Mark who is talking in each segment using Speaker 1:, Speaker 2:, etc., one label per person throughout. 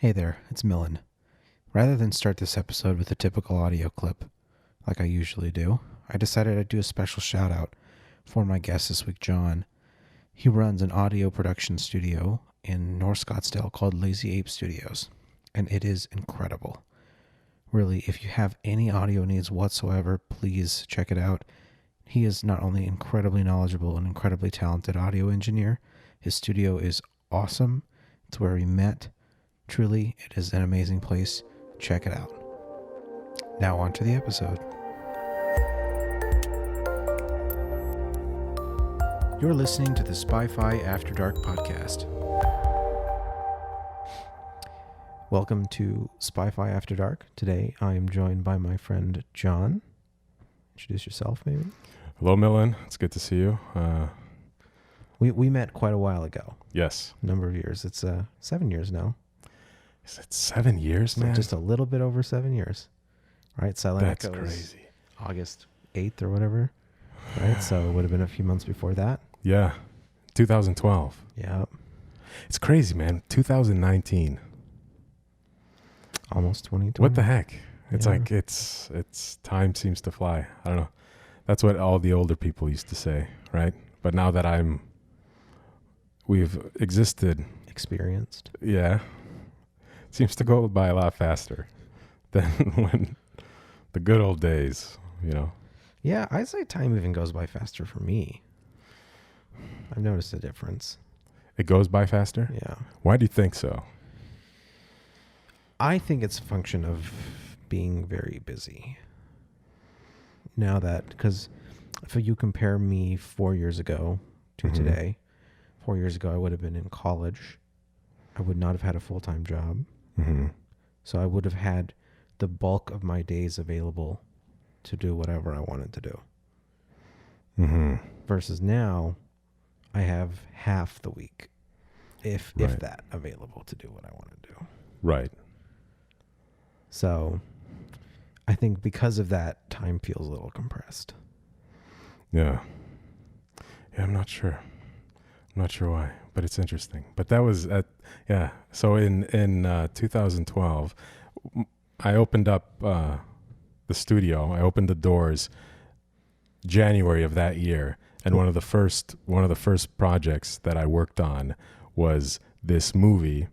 Speaker 1: Hey there, it's Millen. Rather than start this episode with a typical audio clip, like I usually do, I decided I'd do a special shout out for my guest this week, John. He runs an audio production studio in North Scottsdale called Lazy Ape Studios, and it is incredible. Really, if you have any audio needs whatsoever, please check it out. He is not only incredibly knowledgeable and incredibly talented audio engineer, his studio is awesome. It's where we met. Truly, it is an amazing place. Check it out. Now on to the episode. You're listening to the SpyFy After Dark podcast. Welcome to SpyFy After Dark. Today I am joined by my friend John. Introduce yourself, maybe.
Speaker 2: Hello, Millen. It's good to see you.
Speaker 1: We met quite a while ago.
Speaker 2: Yes.
Speaker 1: A number of years. It's 7 years now.
Speaker 2: Is it 7 years, man?
Speaker 1: Just a little bit over 7 years. Right? Silent
Speaker 2: That's
Speaker 1: Echo
Speaker 2: crazy.
Speaker 1: August 8th or whatever. Right? So it would have been a few months before that.
Speaker 2: Yeah. 2012.
Speaker 1: Yeah.
Speaker 2: It's crazy, man. 2019.
Speaker 1: Almost 2020.
Speaker 2: What the heck? It's
Speaker 1: Yeah.
Speaker 2: like it's time seems to fly. I don't know. That's what all the older people used to say, right? But now that we've existed.
Speaker 1: Experienced.
Speaker 2: Yeah. Seems to go by a lot faster than when the good old days, you know.
Speaker 1: Yeah, I'd say time even goes by faster for me. I've noticed a difference.
Speaker 2: It goes by faster?
Speaker 1: Yeah.
Speaker 2: Why do you think so?
Speaker 1: I think it's a function of being very busy. Now that, because if you compare me 4 years ago to today, 4 years ago I would have been in college. I would not have had a full-time job.
Speaker 2: Mm-hmm.
Speaker 1: So I would have had the bulk of my days available to do whatever I wanted to do.
Speaker 2: Mm-hmm.
Speaker 1: Versus now, I have half the week, if that, available to do what I want to do.
Speaker 2: Right.
Speaker 1: So I think because of that, time feels a little compressed.
Speaker 2: Yeah. Yeah, I'm not sure. I'm not sure why, but it's interesting. But that was So in 2012, I opened up the studio. I opened the doors January of that year, and one of the first projects that I worked on was this movie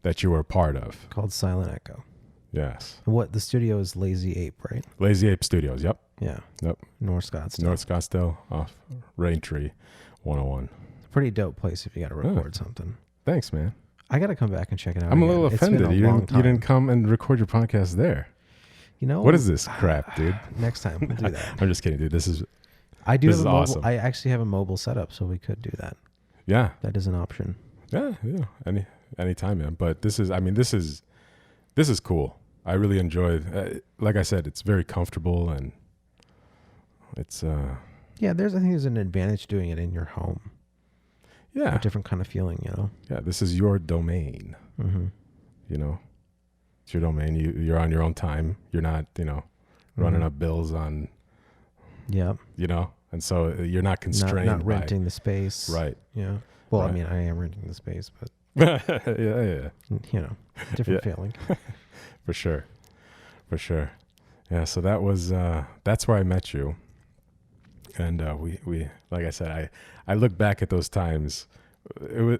Speaker 2: that you were a part of,
Speaker 1: Called Silent Echo.
Speaker 2: Yes.
Speaker 1: What the studio is Lazy Ape, right?
Speaker 2: Lazy Ape Studios. Yep.
Speaker 1: Yeah.
Speaker 2: Yep.
Speaker 1: North Scottsdale.
Speaker 2: North Scottsdale off Raintree 101.
Speaker 1: Pretty dope place if you got to record something.
Speaker 2: Thanks, man.
Speaker 1: I got to come back and check it out.
Speaker 2: I'm
Speaker 1: again.
Speaker 2: a little
Speaker 1: It's been
Speaker 2: offended.
Speaker 1: a
Speaker 2: You
Speaker 1: long time.
Speaker 2: didn't come and record your podcast there.
Speaker 1: You know
Speaker 2: What is this crap, dude?
Speaker 1: Next time we'll do that.
Speaker 2: I'm just kidding, dude. This is
Speaker 1: Awesome.
Speaker 2: awesome.
Speaker 1: I actually have a mobile setup, so we could do that.
Speaker 2: Yeah.
Speaker 1: That is an option.
Speaker 2: Yeah. Any time, man. But this is cool. I really enjoy like I said, it's very comfortable and it's
Speaker 1: Yeah, I think there's an advantage doing it in your home.
Speaker 2: yeah.
Speaker 1: A different kind of feeling, you know.
Speaker 2: Yeah, this is your domain.
Speaker 1: Mm-hmm.
Speaker 2: You know. It's your domain. You're on your own time. You're not, running up bills on
Speaker 1: Yeah.
Speaker 2: and so you're not constrained
Speaker 1: Not
Speaker 2: by
Speaker 1: renting the space.
Speaker 2: Right.
Speaker 1: Yeah. Well,
Speaker 2: Right.
Speaker 1: I mean, I am renting the space, but
Speaker 2: yeah.
Speaker 1: different
Speaker 2: Yeah.
Speaker 1: feeling.
Speaker 2: For sure. Yeah, so that was that's where I met you. And we like I said, I look back at those times. It was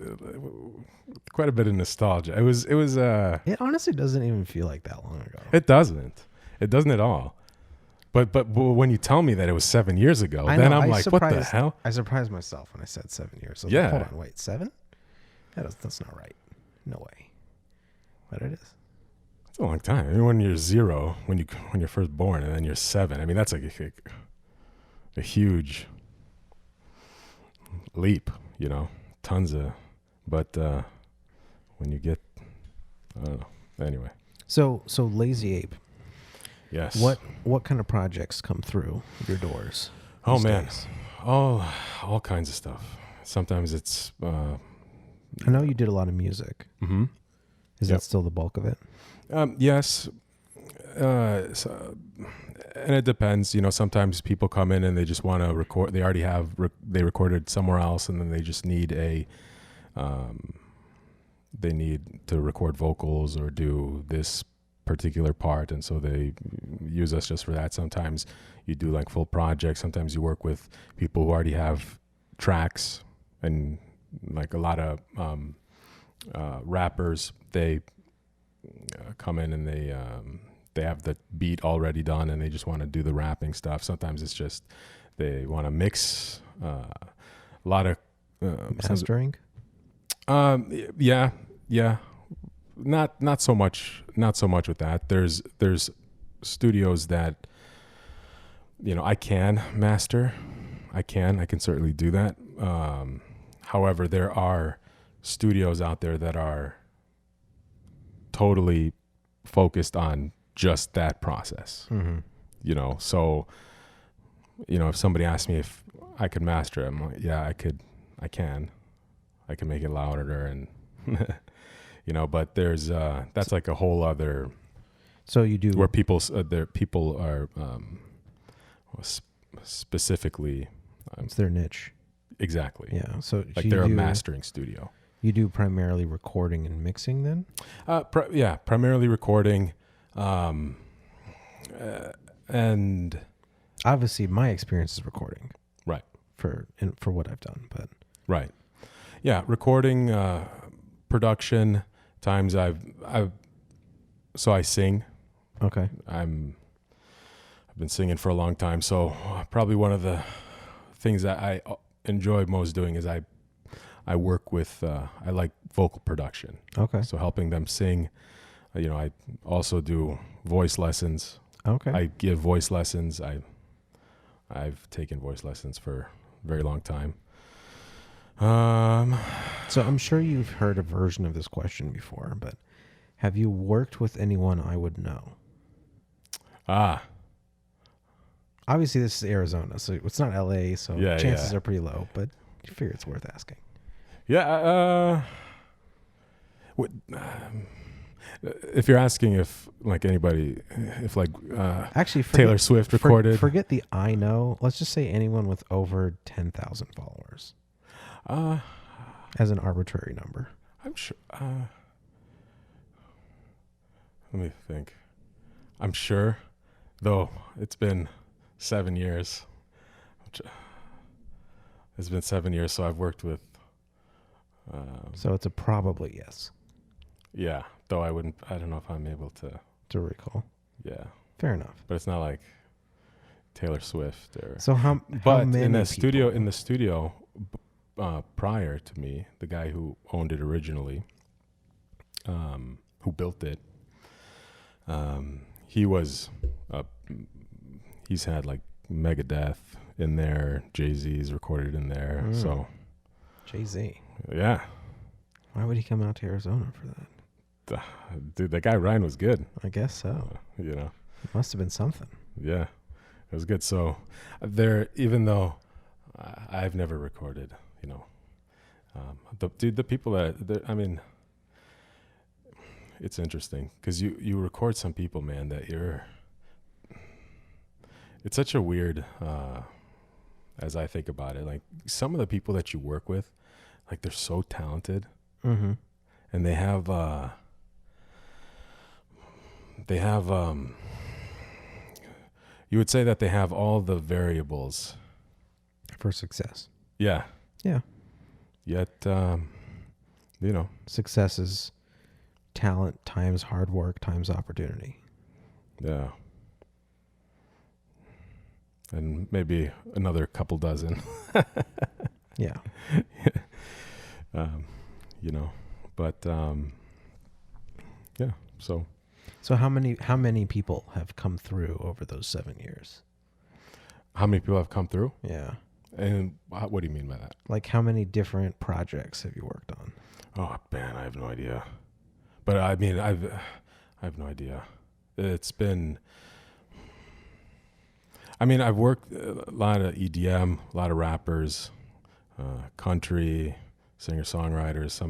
Speaker 2: quite a bit of nostalgia. It was
Speaker 1: It honestly doesn't even feel like that long ago.
Speaker 2: It doesn't at all. But when you tell me that it was 7 years ago, then I'm like, what the hell?
Speaker 1: I surprised myself when I said 7 years. So
Speaker 2: Yeah.
Speaker 1: hold on, wait, 7? That's not right. No way. But it is.
Speaker 2: It's a long time. I mean, when you're 0, when you're first born, and then you're 7. I mean, that's like a huge leap. Tons of. But when you get, I don't know. Anyway.
Speaker 1: So Lazy Ape.
Speaker 2: Yes.
Speaker 1: What kind of projects come through your doors?
Speaker 2: Oh man, all kinds of stuff. Sometimes it's.
Speaker 1: I know you did a lot of music.
Speaker 2: Mm-hmm.
Speaker 1: Is that still the bulk of it?
Speaker 2: Yes. And it depends. Sometimes people come in and they just want to record. They already have they recorded somewhere else, and then they just need they need to record vocals or do this particular part, and so they use us just for that. Sometimes you do like full projects. Sometimes you work with people who already have tracks, and like a lot of rappers, they come in and they have the beat already done and they just want to do the rapping stuff. Sometimes it's just they want to mix a lot of
Speaker 1: Mastering?
Speaker 2: Yeah. Not so much with that. There's studios that, you know, I can master. I can certainly do that. However, there are studios out there that are totally focused on just that process.
Speaker 1: Mm-hmm.
Speaker 2: You know, so, you know, if somebody asks me if I could master it, I'm like, yeah, I can make it louder and, you know, but there's, that's like a whole other,
Speaker 1: So you do
Speaker 2: where people are, specifically,
Speaker 1: it's their niche.
Speaker 2: exactly.
Speaker 1: Yeah. So
Speaker 2: Like
Speaker 1: you
Speaker 2: they're a
Speaker 1: do-
Speaker 2: mastering studio.
Speaker 1: You do primarily recording and mixing then?
Speaker 2: Primarily recording, and
Speaker 1: Obviously, my experience is recording.
Speaker 2: Right.
Speaker 1: For what I've done, but
Speaker 2: right. Yeah. Recording, production times so I sing.
Speaker 1: okay.
Speaker 2: I've been singing for a long time. So probably one of the things that I enjoy most doing is I work with, I like vocal production.
Speaker 1: Okay.
Speaker 2: So helping them sing, you know, I also do voice lessons.
Speaker 1: Okay.
Speaker 2: I give voice lessons. I've taken voice lessons for a very long time.
Speaker 1: So I'm sure you've heard a version of this question before, but have you worked with anyone I would know? Obviously, this is Arizona, so it's not LA, so
Speaker 2: Yeah,
Speaker 1: chances
Speaker 2: yeah.
Speaker 1: are pretty low, but you figure it's worth asking.
Speaker 2: Yeah. If you're asking if like anybody, if like
Speaker 1: Actually,
Speaker 2: Taylor Swift recorded,
Speaker 1: forget the I know. Let's just say anyone with over 10,000 followers as an arbitrary number.
Speaker 2: I'm sure. Let me think. I'm sure, though it's been 7 years. It's been 7 years, so I've worked with.
Speaker 1: So it's a probably yes
Speaker 2: Yeah, though I don't know if I'm able
Speaker 1: to recall.
Speaker 2: Yeah,
Speaker 1: Fair enough.
Speaker 2: but it's not like Taylor Swift or.
Speaker 1: So how
Speaker 2: But
Speaker 1: many
Speaker 2: in the
Speaker 1: people?
Speaker 2: studio, prior to me, the guy who owned it originally, who built it, he's had like Megadeth in there, Jay-Z's recorded in there. So
Speaker 1: Jay-Z.
Speaker 2: yeah,
Speaker 1: Why would he come out to Arizona for that?
Speaker 2: dude, that guy Ryan was good.
Speaker 1: I guess so.
Speaker 2: You know,
Speaker 1: It must have been something.
Speaker 2: yeah, it was good. So even though I've never recorded, you know, the people I mean, it's interesting because you record some people, man, that it's such a weird, as I think about it, like some of the people that you work with, like they're so talented,
Speaker 1: Mm-hmm.
Speaker 2: and they have you would say that they have all the variables.
Speaker 1: For success.
Speaker 2: Yeah.
Speaker 1: Yeah.
Speaker 2: Yet, you know,
Speaker 1: Success is talent times hard work times opportunity.
Speaker 2: yeah. And maybe another couple dozen,
Speaker 1: Yeah.
Speaker 2: you know, but, yeah, so.
Speaker 1: So how many people have come through over those 7 years?
Speaker 2: How many people have come through?
Speaker 1: Yeah.
Speaker 2: And what do you mean by that?
Speaker 1: Like how many different projects have you worked on?
Speaker 2: Oh man, I have no idea. But I mean, I have no idea. It's been. I mean, I've worked a lot of EDM, a lot of rappers, country, singer-songwriters.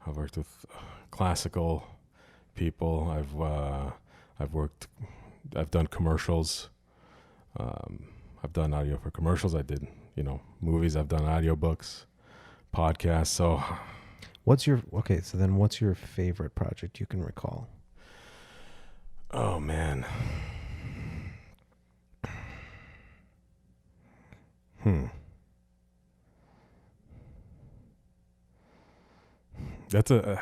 Speaker 2: I've worked with classical people. I've done commercials. I've done audio for commercials. I did, you know, movies. I've done audiobooks, podcasts. So
Speaker 1: What's your favorite project you can recall?
Speaker 2: Oh man. Hmm. That's a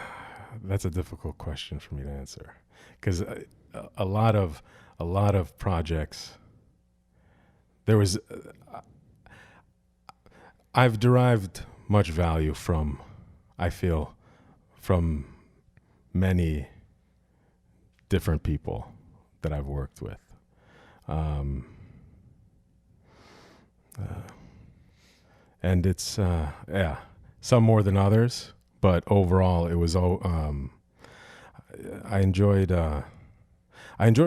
Speaker 2: difficult question for me to answer, because a lot of projects. There was I've derived much value from, I feel, from many different people that I've worked with. And it's some more than others, but overall it was I enjoy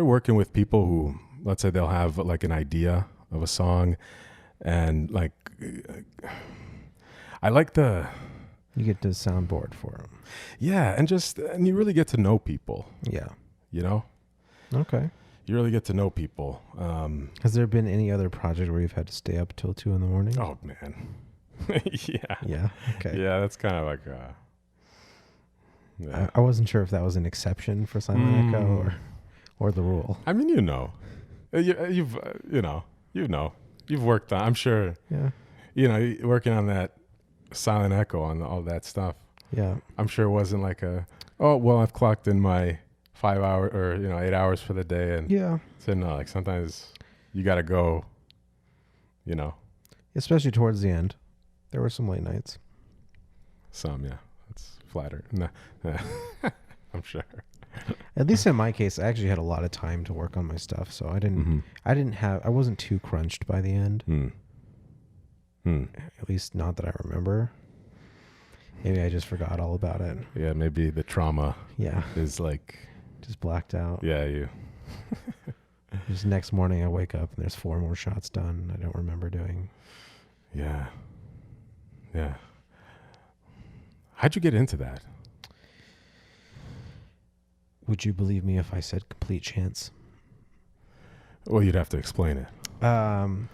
Speaker 2: working with people who, let's say, they'll have like an idea of a song, and like I like the
Speaker 1: You get to soundboard for them.
Speaker 2: yeah, and you really get to know people,
Speaker 1: Yeah.
Speaker 2: you know?
Speaker 1: Okay.
Speaker 2: You really get to know people.
Speaker 1: Has there been any other project where you've had to stay up till 2 a.m?
Speaker 2: Oh man. Yeah.
Speaker 1: Yeah. Okay.
Speaker 2: Yeah, that's kind of like yeah.
Speaker 1: I wasn't sure if that was an exception for Silent Echo or the rule.
Speaker 2: I mean, you've you've worked on. I'm sure.
Speaker 1: Yeah.
Speaker 2: Working on that Silent Echo on all that stuff.
Speaker 1: Yeah.
Speaker 2: I'm sure it wasn't like I've clocked in my 5 hour or 8 hours for the day, and
Speaker 1: Yeah.
Speaker 2: so no, like sometimes you got to go.
Speaker 1: Especially towards the end, there were some late nights.
Speaker 2: That's flattered. Nah, I'm sure.
Speaker 1: At least in my case, I actually had a lot of time to work on my stuff, so I wasn't too crunched by the end. At least not that I remember. Maybe I just forgot all about it.
Speaker 2: Yeah, maybe the trauma.
Speaker 1: Yeah.
Speaker 2: Is like
Speaker 1: just blacked out.
Speaker 2: Yeah, you.
Speaker 1: Just next morning I wake up and there's 4 more shots done I don't remember doing.
Speaker 2: Yeah. Yeah. How'd you get into that?
Speaker 1: Would you believe me if I said complete chance?
Speaker 2: Well, you'd have to explain it.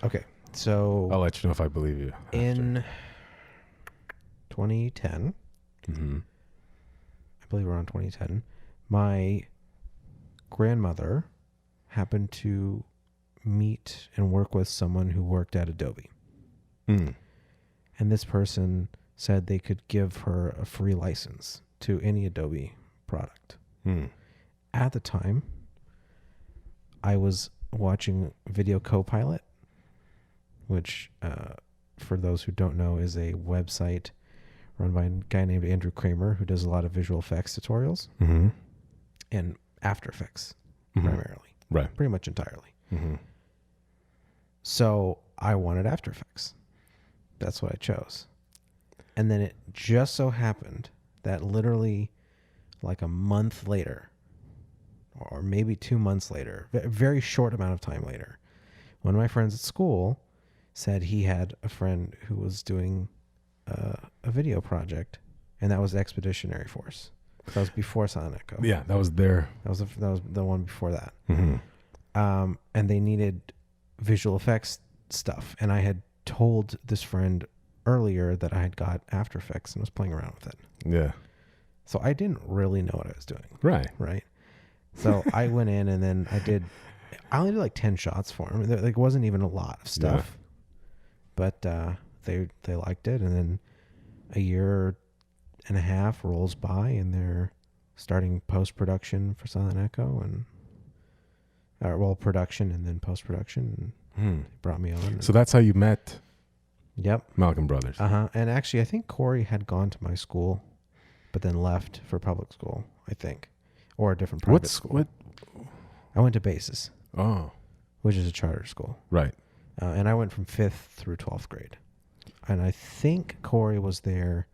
Speaker 1: Okay. So
Speaker 2: I'll let you know if I believe you.
Speaker 1: In 2010, I believe around 2010, my grandmother happened to meet and work with someone who worked at Adobe. And this person said they could give her a free license to any Adobe product. At the time, I was watching Video Copilot, which, for those who don't know, is a website run by a guy named Andrew Kramer, who does a lot of visual effects tutorials and After Effects primarily.
Speaker 2: Right.
Speaker 1: Pretty much entirely. So I wanted After Effects. That's what I chose. And then it just so happened that literally like a month later, or maybe 2 months later, a very short amount of time later, one of my friends at school said he had a friend who was doing a video project, and that was Expeditionary Force. That was before Silent Echo.
Speaker 2: Yeah, that was there.
Speaker 1: That was the one before that. And they needed visual effects stuff, and I had told this friend earlier that I had got After Effects and was playing around with it.
Speaker 2: Yeah.
Speaker 1: So I didn't really know what I was doing.
Speaker 2: Right.
Speaker 1: So I went in and then I only did like 10 shots for him. There like wasn't even a lot of stuff, but they liked it. And then a year and a half rolls by and they're starting post-production for Silent Echo production and then post-production. And they brought me on.
Speaker 2: So that's how you met.
Speaker 1: Yep.
Speaker 2: Malcolm Brothers.
Speaker 1: And actually I think Corey had gone to my school, but then left for public school, I think. Or a different private school. I went to Basis.
Speaker 2: Oh.
Speaker 1: Which is a charter school.
Speaker 2: Right.
Speaker 1: And I went from 5th through 12th grade. And I think Corey was there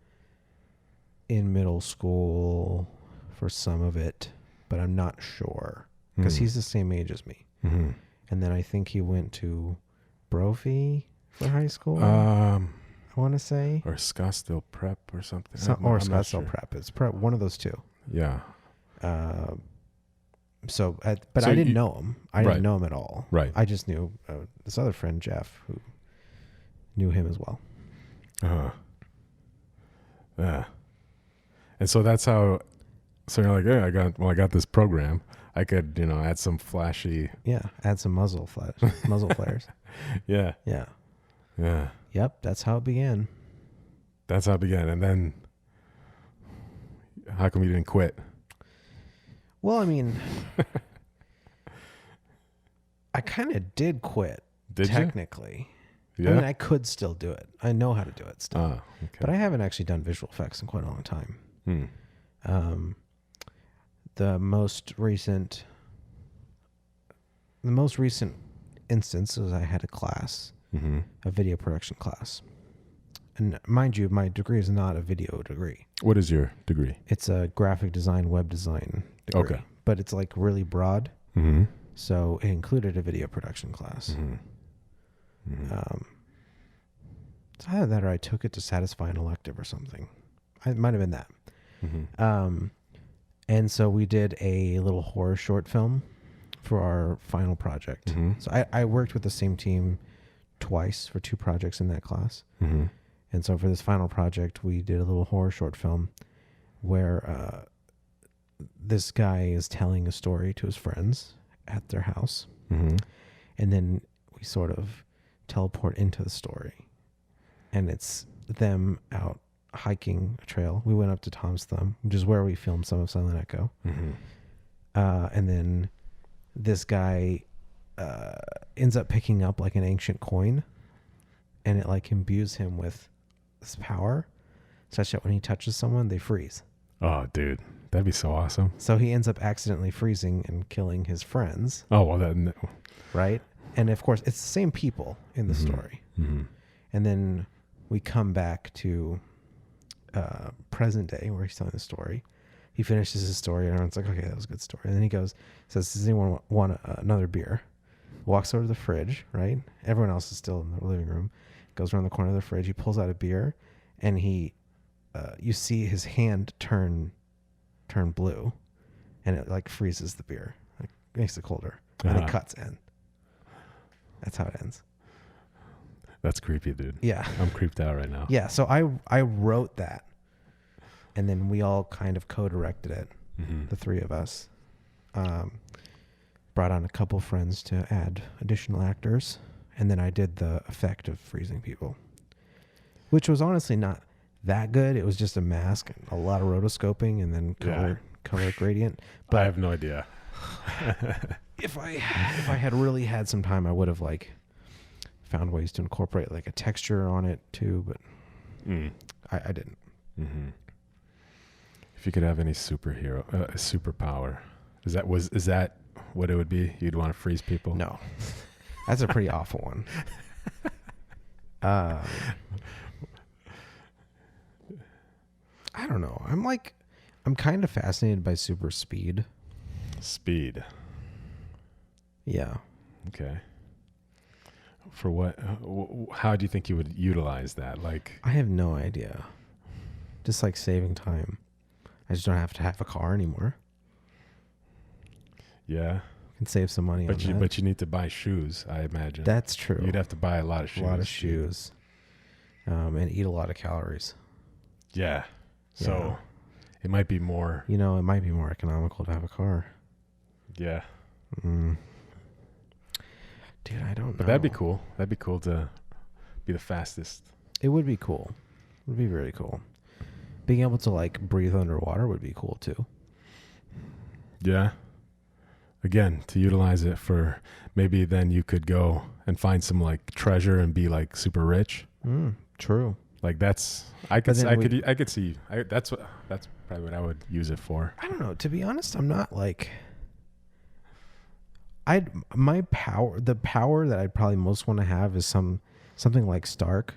Speaker 1: in middle school for some of it, but I'm not sure. Because he's the same age as me. And then I think he went to Brophy for high school, I want to say.
Speaker 2: Or Scottsdale Prep or something.
Speaker 1: Or Scottsdale Prep. It's one of those two.
Speaker 2: Yeah.
Speaker 1: But I didn't know him. I didn't know him at all.
Speaker 2: Right.
Speaker 1: I just knew this other friend, Jeff, who knew him as well.
Speaker 2: Yeah. And so that's how. So you're like, yeah, I got this program. I could, add some flashy.
Speaker 1: Yeah, add some muzzle flares.
Speaker 2: Yeah.
Speaker 1: Yeah.
Speaker 2: Yeah.
Speaker 1: Yep, that's how it began.
Speaker 2: That's how it began. And then, how come you didn't quit?
Speaker 1: Well, I mean, I kind of did quit.
Speaker 2: Did
Speaker 1: technically.
Speaker 2: you? Yeah.
Speaker 1: I mean, I could still do it. I know how to do it still.
Speaker 2: Okay.
Speaker 1: But I haven't actually done visual effects in quite a long time. The most recent instance was I had a class, a video production class. And mind you, my degree is not a video degree.
Speaker 2: What is your degree?
Speaker 1: It's a graphic design, web design degree. Okay. But it's like really broad.
Speaker 2: Mm-hmm.
Speaker 1: So it included a video production class. It's either that or I took it to satisfy an elective or something. It might have been that. And so we did a little horror short film for our final project. So I worked with the same team twice for 2 projects in that class. And so for this final project, we did a little horror short film where this guy is telling a story to his friends at their house. And then we sort of teleport into the story. And it's them out hiking a trail. We went up to Tom's Thumb, which is where we filmed some of Silent Echo. And then this guy ends up picking up like an ancient coin, and it like imbues him with this power such that when he touches someone, they freeze.
Speaker 2: Oh, dude, that'd be so awesome.
Speaker 1: So he ends up accidentally freezing and killing his friends.
Speaker 2: Oh, well, that...
Speaker 1: Right? And of course, it's the same people in the story. And then we come back to present day where he's telling the story. He finishes his story and everyone's like, okay, that was a good story. And then he says, does anyone want another beer? Walks over to the fridge, right? Everyone else is still in the living room. Goes around the corner of the fridge. He pulls out a beer, and you see his hand turn blue, and it like freezes the beer, like makes it colder, and it cuts in. That's how it ends.
Speaker 2: That's creepy, dude.
Speaker 1: Yeah,
Speaker 2: I'm creeped out right now.
Speaker 1: Yeah, so I wrote that, and then we all kind of co-directed it. The 3 of us. Brought on a couple friends to add additional actors, and then I did the effect of freezing people, which was honestly not that good. It was just a mask, a lot of rotoscoping, and then color gradient. But
Speaker 2: I have no idea.
Speaker 1: if I had really had some time, I would have like found ways to incorporate like a texture on it too, but I didn't.
Speaker 2: If you could have any superpower, is that what it would be? You'd want to freeze people?
Speaker 1: No, that's a pretty awful one. I don't know. I'm kind of fascinated by super speed.
Speaker 2: Speed.
Speaker 1: Yeah.
Speaker 2: Okay. For what? How do you think you would utilize that? Like,
Speaker 1: I have no idea. Just like saving time. I just don't have to have a car anymore.
Speaker 2: Yeah.
Speaker 1: I can save some money on that.
Speaker 2: But you need to buy shoes, I imagine.
Speaker 1: That's true.
Speaker 2: You'd have to buy a lot of shoes.
Speaker 1: A lot of shoes. And eat a lot of calories.
Speaker 2: Yeah. So it might be more.
Speaker 1: It might be more economical to have a car.
Speaker 2: Yeah.
Speaker 1: Dude, I don't know.
Speaker 2: But that'd be cool. That'd be cool to be the fastest.
Speaker 1: It would be cool. It would be very cool. Being able to like breathe underwater would be cool too.
Speaker 2: Yeah. Again, to utilize it for maybe then you could go and find some like treasure and be like super rich.
Speaker 1: True.
Speaker 2: Like that's I could see that's probably what I would use it for.
Speaker 1: I don't know. To be honest, I'm not like the power that I'd probably most want to have is something like Stark,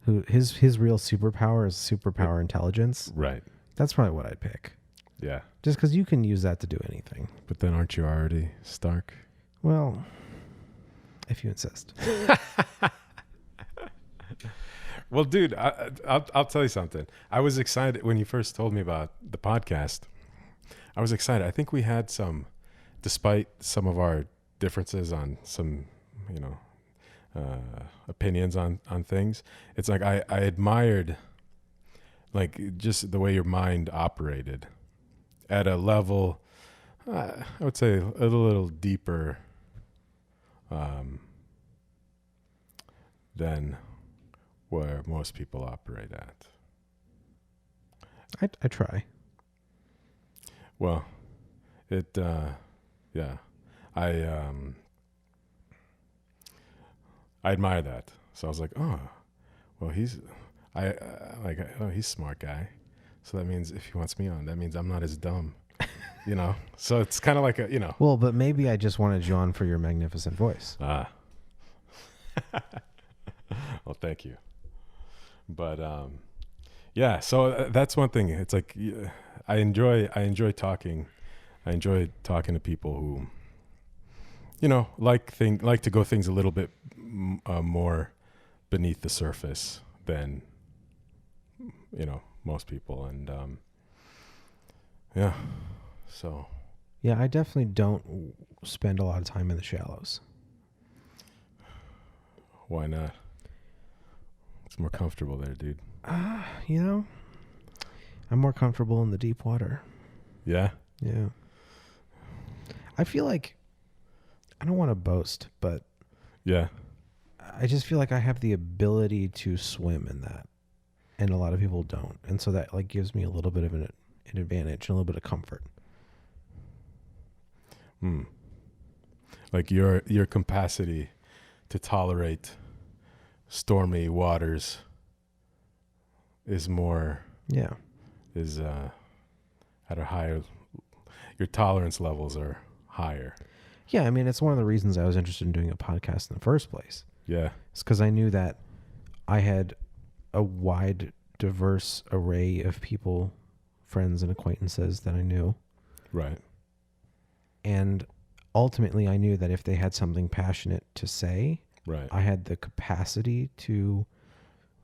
Speaker 1: who his real superpower is superpower intelligence.
Speaker 2: Right.
Speaker 1: That's probably what I'd pick.
Speaker 2: Yeah.
Speaker 1: Just because you can use that to do anything.
Speaker 2: But then aren't you already Stark?
Speaker 1: Well, if you insist.
Speaker 2: Well, dude, I'll tell you something. I was excited when you first told me about the podcast. I was excited. I think we had despite some of our differences on some, opinions on things. It's like I admired like just the way your mind operated at a level, I would say a little deeper than where most people operate at.
Speaker 1: I try.
Speaker 2: Well, it, yeah, I admire that. So I was like, oh, well, he's a smart guy. So that means if he wants me on, that means I'm not as dumb, you know? So it's kind of like a, you know.
Speaker 1: Well, but maybe I just wanted you on for your magnificent voice.
Speaker 2: Ah. Well, thank you. But, yeah, so that's one thing. It's like, I enjoy talking. I enjoy talking to people who, you know, like to go things a little bit more beneath the surface than, you know, most people. And yeah, so
Speaker 1: Yeah, I definitely don't spend a lot of time in the shallows.
Speaker 2: why not? It's more comfortable there, dude.
Speaker 1: You know, I'm more comfortable in the deep water.
Speaker 2: Yeah.
Speaker 1: Yeah. I feel like, I don't want to boast, but
Speaker 2: Yeah.
Speaker 1: I just feel like I have the ability to swim in that, and a lot of people don't, and so that like gives me a little bit of an advantage and a little bit of comfort.
Speaker 2: Like your capacity to tolerate stormy waters is more
Speaker 1: Yeah.
Speaker 2: is at a higher. Your tolerance levels are higher.
Speaker 1: Yeah, I mean, it's one of the reasons I was interested in doing a podcast in the first place.
Speaker 2: Yeah.
Speaker 1: It's because I knew that I had a wide, diverse array of people, friends and acquaintances that I knew.
Speaker 2: Right.
Speaker 1: And ultimately, I knew that if they had something passionate to say,
Speaker 2: Right.
Speaker 1: I had the capacity to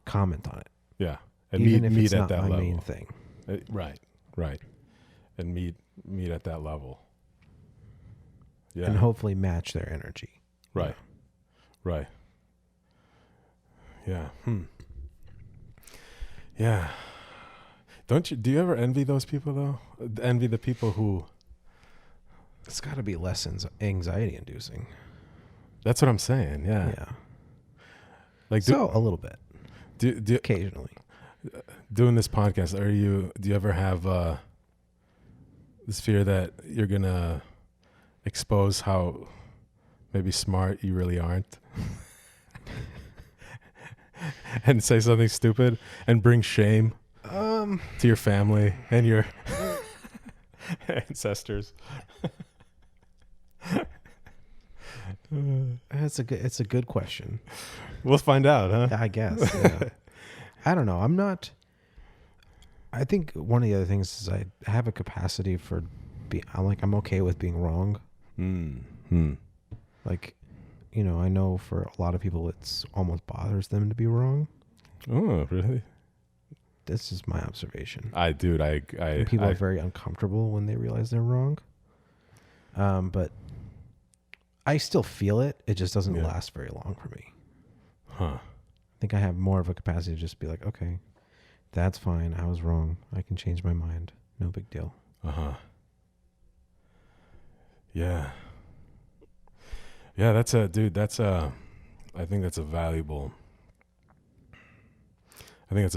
Speaker 1: comment on it.
Speaker 2: Yeah. And
Speaker 1: even if
Speaker 2: meet
Speaker 1: it's
Speaker 2: at
Speaker 1: not
Speaker 2: that
Speaker 1: my
Speaker 2: level.
Speaker 1: main thing.
Speaker 2: Right. Right. And meet at that level. Yeah.
Speaker 1: And hopefully match their energy.
Speaker 2: Right. Right. Yeah. Yeah. Do you ever envy those people though? Envy the people who.
Speaker 1: It's got to be less anxiety inducing.
Speaker 2: That's what I'm saying. Yeah.
Speaker 1: Yeah.
Speaker 2: Like
Speaker 1: a little bit.
Speaker 2: Do
Speaker 1: Occasionally.
Speaker 2: Doing this podcast, do you ever have this fear that you're gonna expose how maybe smart you really aren't? And say something stupid and bring shame to your family and your ancestors.
Speaker 1: It's a good question.
Speaker 2: We'll find out, huh?
Speaker 1: I guess. Yeah. I don't know. I think one of the other things is I have a capacity for I'm okay with being wrong. Like, you know, I know for a lot of people it's almost bothers them to be wrong.
Speaker 2: Oh, really?
Speaker 1: This is my observation.
Speaker 2: People
Speaker 1: are very uncomfortable when they realize they're wrong. But I still feel it. It just doesn't last very long for me.
Speaker 2: Huh.
Speaker 1: I think I have more of a capacity to just be like, okay, that's fine. I was wrong. I can change my mind. No big deal.
Speaker 2: Uh-huh. Yeah. Yeah, I think that's a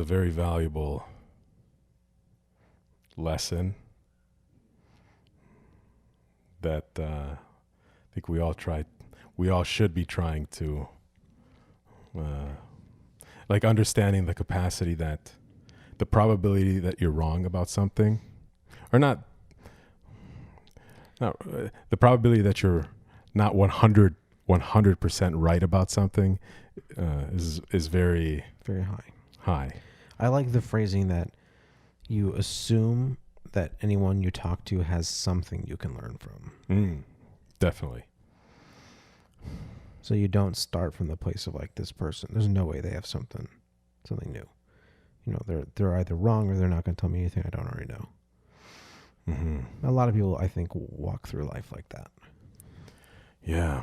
Speaker 2: very valuable lesson that I think we all should be trying to like understanding the capacity that the probability that you're wrong about something or not the probability that you're not 100% right about something is very,
Speaker 1: very
Speaker 2: high.
Speaker 1: I like the phrasing that you assume that anyone you talk to has something you can learn from.
Speaker 2: Definitely.
Speaker 1: So you don't start from the place of like, this person, there's no way they have something new. You know, they're either wrong or they're not going to tell me anything I don't already know. A lot of people, I think, walk through life like that.
Speaker 2: Yeah.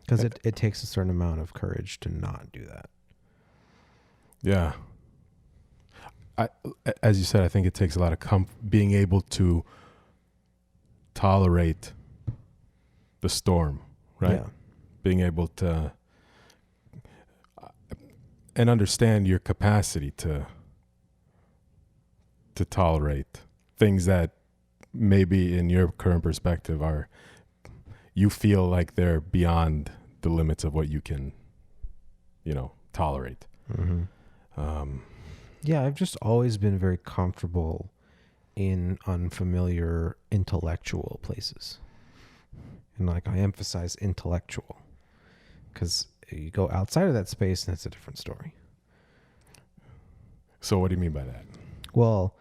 Speaker 1: Because it takes a certain amount of courage to not do that.
Speaker 2: Yeah. I, as you said, I think it takes a lot of being able to tolerate the storm, right?
Speaker 1: Yeah.
Speaker 2: Being able to and understand your capacity to tolerate things that maybe in your current perspective are, you feel like they're beyond the limits of what you can, tolerate.
Speaker 1: Yeah, I've just always been very comfortable in unfamiliar intellectual places. And like I emphasize intellectual because you go outside of that space and it's a different story.
Speaker 2: So what do you mean by that?
Speaker 1: Well,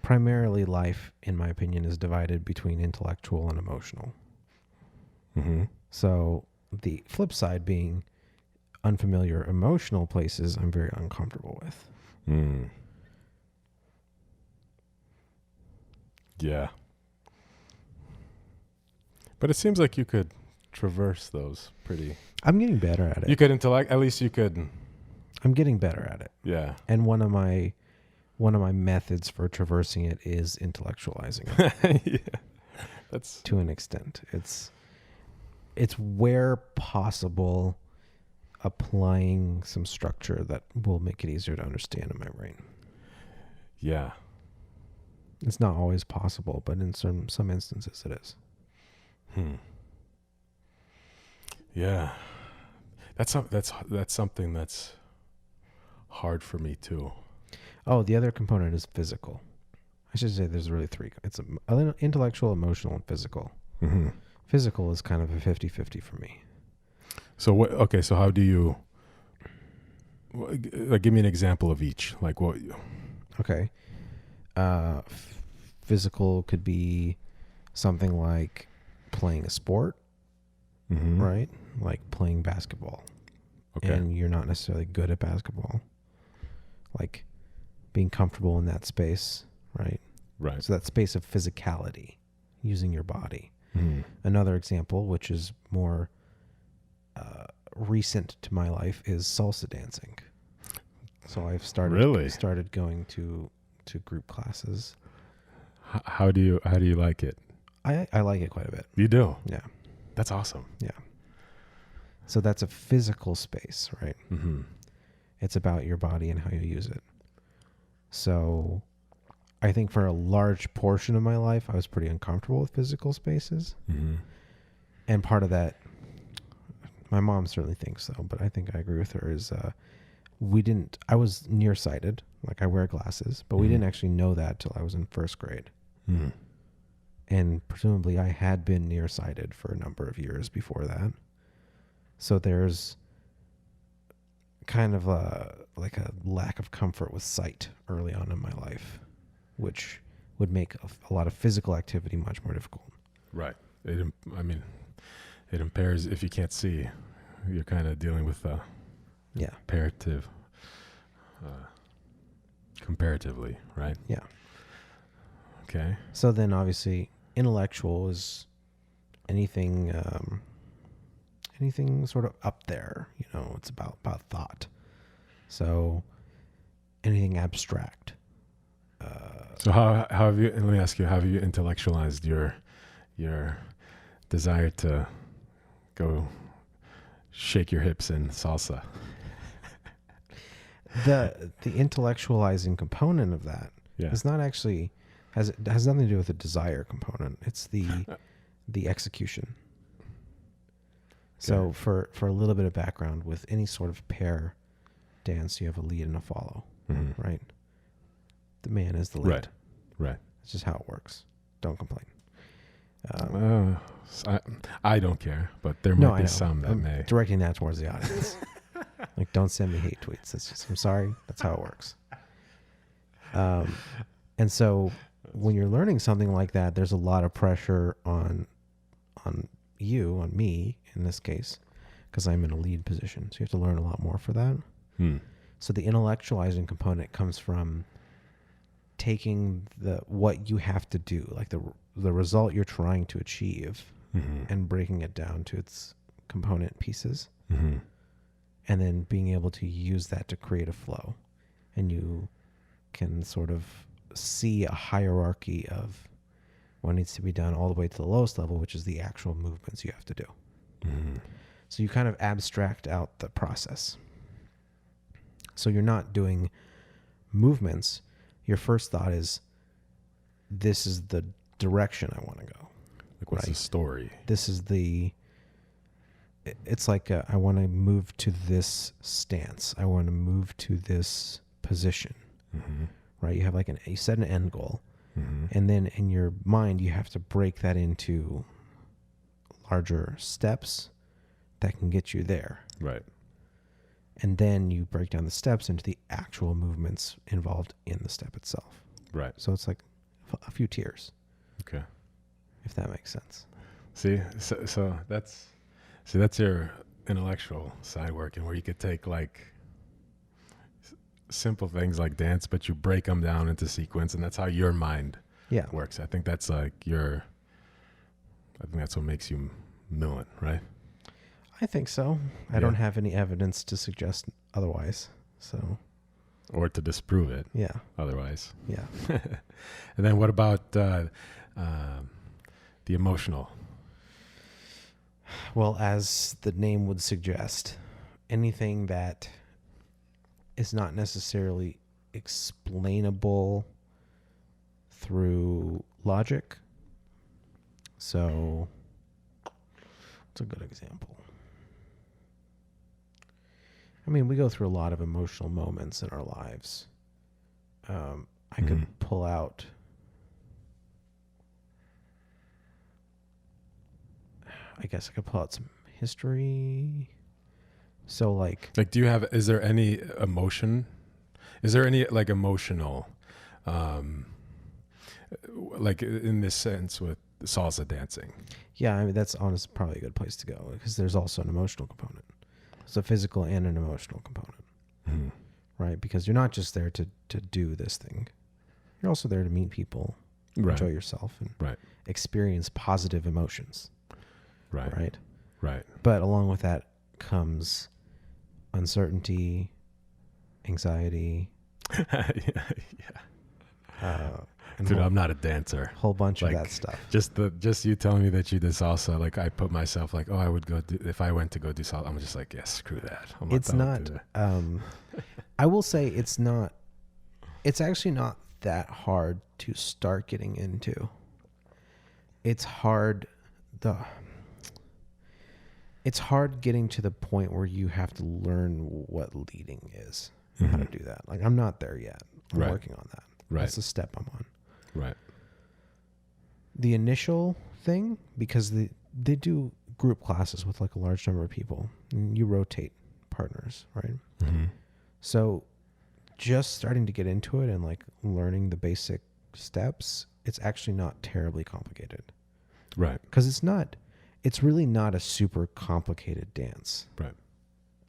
Speaker 1: primarily life, in my opinion, is divided between intellectual and emotional.
Speaker 2: Mm-hmm.
Speaker 1: So the flip side being unfamiliar emotional places I'm very uncomfortable with.
Speaker 2: Mm. Yeah. But it seems like you could traverse those pretty.
Speaker 1: I'm getting better at it.
Speaker 2: You could at least you could.
Speaker 1: I'm getting better at it.
Speaker 2: Yeah.
Speaker 1: And one of my methods for traversing it is intellectualizing it.
Speaker 2: Yeah. That's
Speaker 1: to an extent. It's where possible applying some structure that will make it easier to understand in my brain.
Speaker 2: Yeah.
Speaker 1: It's not always possible, but in some instances it is.
Speaker 2: Yeah. That's something that's hard for me too.
Speaker 1: Oh, the other component is physical. I should say there's really three. It's intellectual, emotional, and physical.
Speaker 2: Mm-hmm.
Speaker 1: Physical is kind of a 50-50 for me.
Speaker 2: So what? Okay, so how do you? Like, give me an example of each. Like what?
Speaker 1: Okay. Physical could be something like playing a sport, right? Like playing basketball.
Speaker 2: Okay.
Speaker 1: And you're not necessarily good at basketball. Like being comfortable in that space, right?
Speaker 2: Right.
Speaker 1: So that space of physicality, using your body.
Speaker 2: Mm-hmm.
Speaker 1: Another example, which is more recent to my life, is salsa dancing. So I've started going to group classes.
Speaker 2: How do you like it?
Speaker 1: I like it quite a bit.
Speaker 2: You do?
Speaker 1: Yeah.
Speaker 2: That's awesome.
Speaker 1: Yeah. So that's a physical space, right?
Speaker 2: Mm-hmm.
Speaker 1: It's about your body and how you use it. So I think for a large portion of my life, I was pretty uncomfortable with physical spaces.
Speaker 2: Mm-hmm.
Speaker 1: And part of that, my mom certainly thinks so, but I think I agree with her, is I was nearsighted, like I wear glasses, but we didn't actually know that till I was in first grade.
Speaker 2: Mm-hmm.
Speaker 1: And presumably I had been nearsighted for a number of years before that. So there's kind of a lack of comfort with sight early on in my life, which would make a lot of physical activity much more difficult.
Speaker 2: Right. It impairs if you can't see. You're kind of dealing with comparatively, right?
Speaker 1: Yeah.
Speaker 2: Okay.
Speaker 1: So then obviously intellectual is anything sort of up there, it's about thought. So anything abstract.
Speaker 2: So how have you, let me ask you, how have you intellectualized your desire to go shake your hips in salsa?
Speaker 1: The intellectualizing component of that is not actually has nothing to do with the desire component. It's the execution. So for a little bit of background, with any sort of pair dance, you have a lead and a follow, right? The man is the lead.
Speaker 2: Right.
Speaker 1: That's just how it works. Don't complain.
Speaker 2: I don't care, but there might be some that may.
Speaker 1: Directing that towards the audience. Like, don't send me hate tweets. That's just, I'm sorry. That's how it works. And so when you're learning something like that, there's a lot of pressure on me in this case, because I'm in a lead position. So you have to learn a lot more for that. So the intellectualizing component comes from taking what you have to do, like the result you're trying to achieve, and breaking it down to its component pieces, and then being able to use that to create a flow. And you can sort of see a hierarchy of what needs to be done all the way to the lowest level, which is the actual movements you have to do.
Speaker 2: Mm-hmm.
Speaker 1: So you kind of abstract out the process. So you're not doing movements. Your first thought is, this is the direction I want to go.
Speaker 2: Like, what's the
Speaker 1: Right.
Speaker 2: story?
Speaker 1: This is it's like I want to move to this stance. I want to move to this position,
Speaker 2: Mm-hmm.
Speaker 1: right? You have like you set an end goal,
Speaker 2: Mm-hmm.
Speaker 1: and then in your mind, you have to break that into larger steps that can get you there.
Speaker 2: Right.
Speaker 1: And then you break down the steps into the actual movements involved in the step itself.
Speaker 2: Right.
Speaker 1: So it's like a few tiers,
Speaker 2: Okay.
Speaker 1: if that makes sense.
Speaker 2: See, so that's your intellectual side working, where you could take like simple things like dance, but you break them down into sequence, and that's how your mind
Speaker 1: Yeah.
Speaker 2: works. I think that's like I think that's what makes you Millen, right?
Speaker 1: I think so. I
Speaker 2: Yeah.
Speaker 1: don't have any evidence to suggest otherwise. So,
Speaker 2: Or to disprove it
Speaker 1: yeah.
Speaker 2: otherwise.
Speaker 1: Yeah.
Speaker 2: And then what about the emotional?
Speaker 1: Well, as the name would suggest, anything that is not necessarily explainable through logic. So, what's a good example? I mean, we go through a lot of emotional moments in our lives. I could pull out. I guess I could pull out some history. So, like,
Speaker 2: Is there any emotion? Is there any like emotional, like in this sense with salsa dancing?
Speaker 1: yeah, I mean, that's honestly probably a good place to go because there's also an emotional component. There's a physical and an emotional component,
Speaker 2: Mm-hmm.
Speaker 1: right? Because you're not just there to do this thing. You're also there to meet people,
Speaker 2: Right.
Speaker 1: enjoy yourself, and
Speaker 2: Right.
Speaker 1: experience positive emotions,
Speaker 2: Right.
Speaker 1: right?
Speaker 2: Right.
Speaker 1: But along with that comes uncertainty, anxiety,
Speaker 2: Yeah.
Speaker 1: and
Speaker 2: Dude,
Speaker 1: a
Speaker 2: I'm not a dancer.
Speaker 1: whole bunch
Speaker 2: like,
Speaker 1: of that stuff.
Speaker 2: Just you telling me that you did salsa, like I put myself like, oh, I would go do, if I went to go do salsa, I'm just like, yeah, screw that.
Speaker 1: It's not. I will say it's not. It's actually not that hard to start getting into. It's hard. It's hard getting to the point where you have to learn what leading is, and how to do that. Like, I'm not there yet. I'm
Speaker 2: Right.
Speaker 1: working on that.
Speaker 2: Right.
Speaker 1: That's the step I'm on.
Speaker 2: Right.
Speaker 1: The initial thing, because they do group classes with like a large number of people, and you rotate partners, right?
Speaker 2: Mm-hmm.
Speaker 1: So just starting to get into it and like learning the basic steps, it's actually not terribly complicated.
Speaker 2: Right.
Speaker 1: Because it's really not a super complicated dance.
Speaker 2: Right.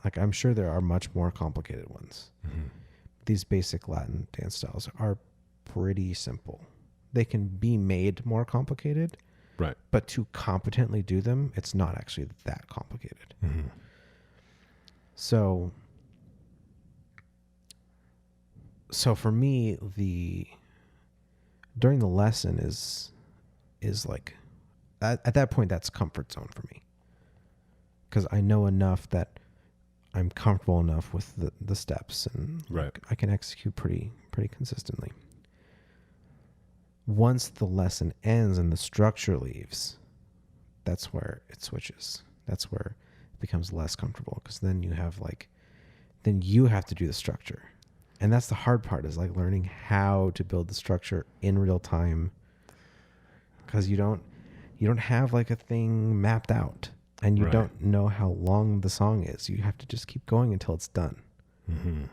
Speaker 1: Like, I'm sure there are much more complicated ones.
Speaker 2: Mm-hmm.
Speaker 1: These basic Latin dance styles are pretty simple. They can be made more complicated,
Speaker 2: Right.
Speaker 1: but to competently do them, it's not actually that complicated.
Speaker 2: Mm-hmm.
Speaker 1: So for me, during the lesson is like, at that point, that's comfort zone for me, because I know enough that I'm comfortable enough with the steps, and
Speaker 2: Right.
Speaker 1: I can execute pretty consistently. Once the lesson ends and the structure leaves, that's where it switches. That's where it becomes less comfortable, because then you have to do the structure. And that's the hard part, is like learning how to build the structure in real time, because you don't have like a thing mapped out, and you
Speaker 2: Right.
Speaker 1: don't know how long the song is. You have to just keep going until it's done.
Speaker 2: Mm-hmm.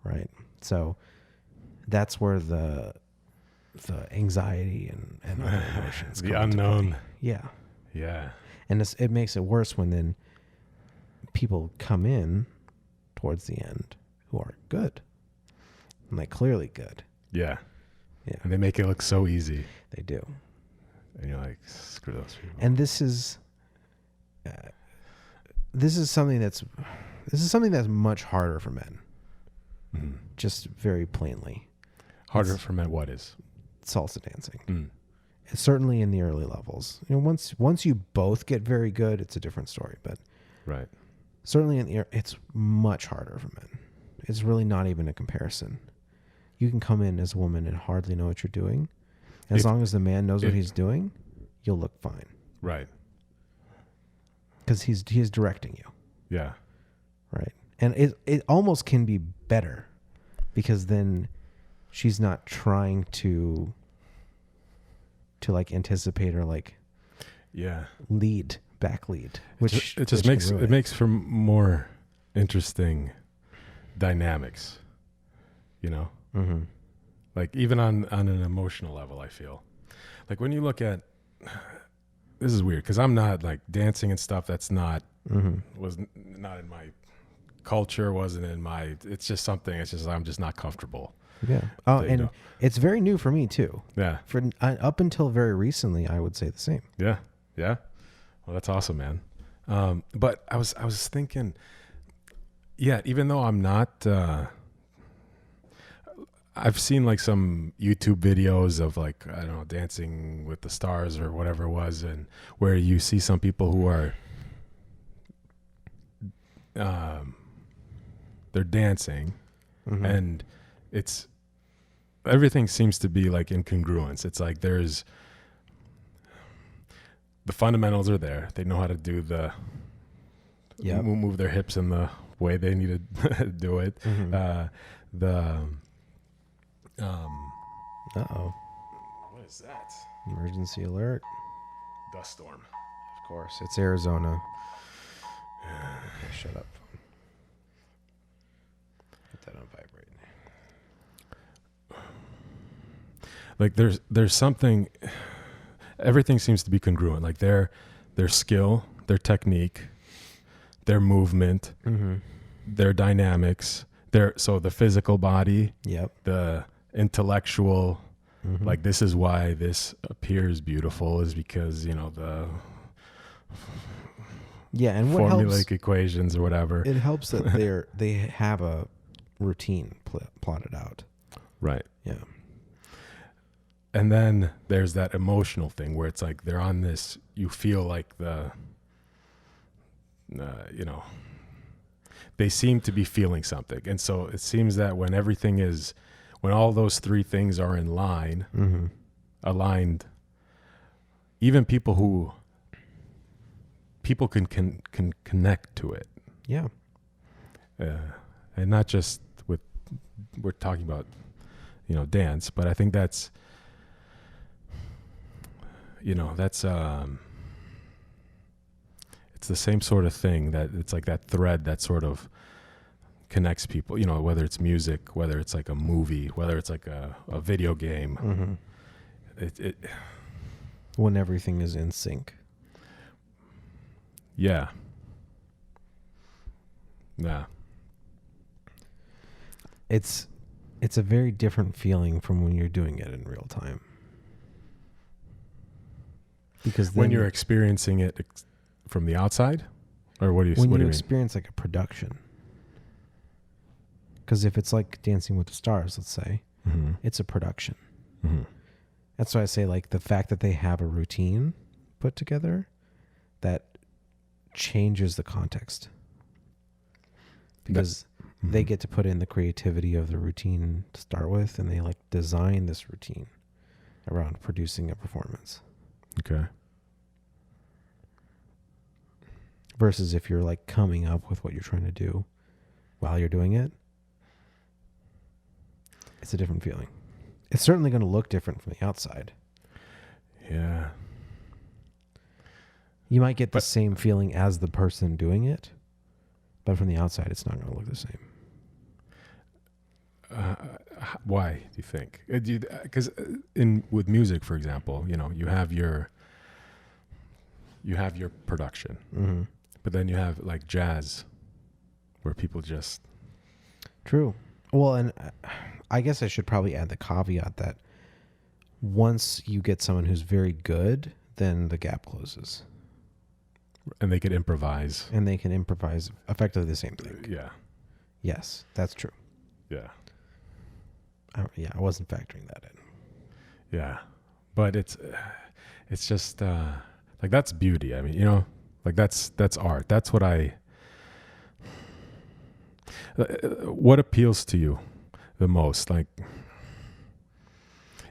Speaker 1: Right. So that's where the anxiety and other emotions
Speaker 2: The
Speaker 1: come into
Speaker 2: unknown.
Speaker 1: play. Yeah.
Speaker 2: Yeah.
Speaker 1: And it makes it worse when then people come in towards the end who are good, and like clearly good.
Speaker 2: Yeah.
Speaker 1: Yeah,
Speaker 2: And they make it look so easy.
Speaker 1: they do.
Speaker 2: And you're like, screw those people.
Speaker 1: And this is something that's much harder for men,
Speaker 2: Mhm.
Speaker 1: just very plainly.
Speaker 2: Harder for men. What is
Speaker 1: salsa dancing?
Speaker 2: Mm.
Speaker 1: Certainly in the early levels. Once you both get very good, it's a different story. But
Speaker 2: right?
Speaker 1: certainly it's much harder for men. It's really not even a comparison. You can come in as a woman and hardly know what you're doing. As long as the man knows what he's doing, you'll look fine.
Speaker 2: Right.
Speaker 1: Because he's directing you.
Speaker 2: Yeah.
Speaker 1: Right. And it almost can be better because then she's not trying to like anticipate or like back lead, which
Speaker 2: it just makes for more interesting dynamics,
Speaker 1: Mm-hmm.
Speaker 2: like even on an emotional level. I feel like when you look at, this is weird because I'm not like dancing and stuff. That's not was not in my culture, wasn't in my, it's just something, it's just I'm just not comfortable.
Speaker 1: Yeah. Oh, and it's very new for me too.
Speaker 2: Yeah.
Speaker 1: For up until very recently, I would say the same.
Speaker 2: Yeah. Yeah. Well, that's awesome, man. But I was thinking, even though I'm not, I've seen like some YouTube videos of like, I don't know, Dancing with the Stars or whatever it was, and where you see some people who are, they're dancing and everything seems to be like incongruence. It's like the fundamentals are there. They know how to do move their hips in the way they need to do it.
Speaker 1: Uh-oh.
Speaker 2: What is that?
Speaker 1: Emergency alert.
Speaker 2: Dust storm.
Speaker 1: Of course. It's Arizona. Okay, shut up. Put that on vibrate.
Speaker 2: Like there's something, everything seems to be congruent. Like their skill, their technique, their movement, their dynamics, so the physical body, the intellectual, like this is why this appears beautiful is because, and
Speaker 1: what
Speaker 2: formulaic
Speaker 1: helps,
Speaker 2: equations or whatever.
Speaker 1: It helps that they have a routine plotted out.
Speaker 2: Right.
Speaker 1: Yeah.
Speaker 2: And then there's that emotional thing where it's like they're on this, you feel like they seem to be feeling something. And so it seems that when all those three things are in line, aligned, even people can connect to it.
Speaker 1: Yeah.
Speaker 2: And not just we're talking about, dance, but I think that's, it's the same sort of thing, that it's like that thread that sort of connects people, whether it's music, whether it's like a movie, whether it's like a video game.
Speaker 1: When everything is in sync.
Speaker 2: Yeah.
Speaker 1: It's a very different feeling from when you're doing it in real time. Because
Speaker 2: when you're experiencing it from the outside, or what do you
Speaker 1: when
Speaker 2: what
Speaker 1: you
Speaker 2: do you
Speaker 1: experience like a production. Because if it's like Dancing with the Stars, let's say, it's a production. That's why I say like the fact that they have a routine put together that changes the context. Because they get to put in the creativity of the routine to start with, and they like design this routine around producing a performance.
Speaker 2: Okay.
Speaker 1: Versus if you're like coming up with what you're trying to do while you're doing it, it's a different feeling. It's certainly going to look different from the outside.
Speaker 2: Yeah.
Speaker 1: You might get the same feeling as the person doing it, but from the outside, it's not going to look the same.
Speaker 2: Why do you think? Because with music, for example, you have your production, but then you have like jazz, where people just
Speaker 1: True. Well, and I guess I should probably add the caveat that once you get someone who's very good, then the gap closes.
Speaker 2: And they could improvise.
Speaker 1: And they can improvise effectively the same thing.
Speaker 2: Yeah.
Speaker 1: Yes, that's true.
Speaker 2: Yeah.
Speaker 1: I wasn't factoring that in.
Speaker 2: Yeah, but it's just like that's beauty. I mean, you know, like that's art. That's what what appeals to you the most, like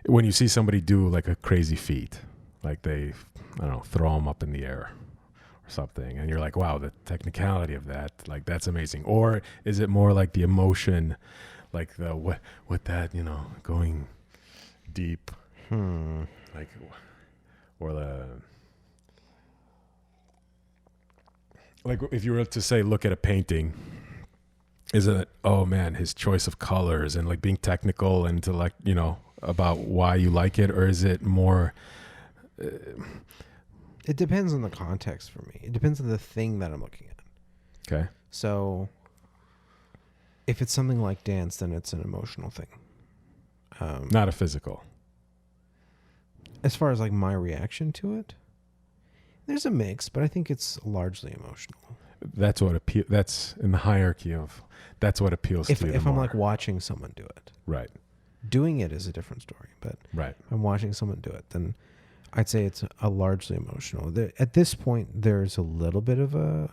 Speaker 2: when you see somebody do like a crazy feat, like they, I don't know, throw them up in the air or something, and you're like, wow, the technicality of that, like that's amazing. Or is it more like the emotion, like the what that, you know, going deep, like, or the, like if you were to say look at a painting, is it, oh man, his choice of colors and like being technical and to like, you know, about why you like it, or is it more
Speaker 1: It depends on the context for me. It depends on the thing that I'm looking at.
Speaker 2: okay,
Speaker 1: So if it's something like dance, then it's an emotional thing.
Speaker 2: not a physical?
Speaker 1: As far as like my reaction to it, there's a mix, but I think it's largely emotional.
Speaker 2: That's what that's in the hierarchy of, that's what appeals to you
Speaker 1: If
Speaker 2: the
Speaker 1: I'm
Speaker 2: more.
Speaker 1: like watching someone do it,
Speaker 2: Right,
Speaker 1: doing it is a different story. But
Speaker 2: right,
Speaker 1: if I'm watching someone do it, then I'd say it's a largely emotional. At this point, there's a little bit of a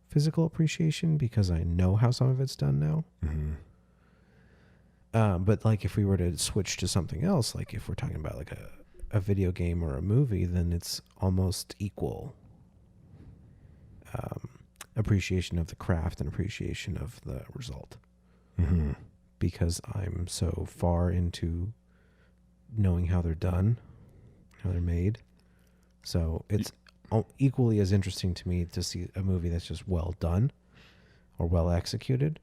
Speaker 1: physical appreciation because I know how some of it's done now.
Speaker 2: mm-hmm.
Speaker 1: But like if we were to switch to something else, like if we're talking about like a video game or a movie, then it's almost equal appreciation of the craft and appreciation of the result.
Speaker 2: Mm-hmm.
Speaker 1: Because I'm so far into knowing how they're done, how they're made. So it's equally as interesting to me to see a movie that's just well done or well executed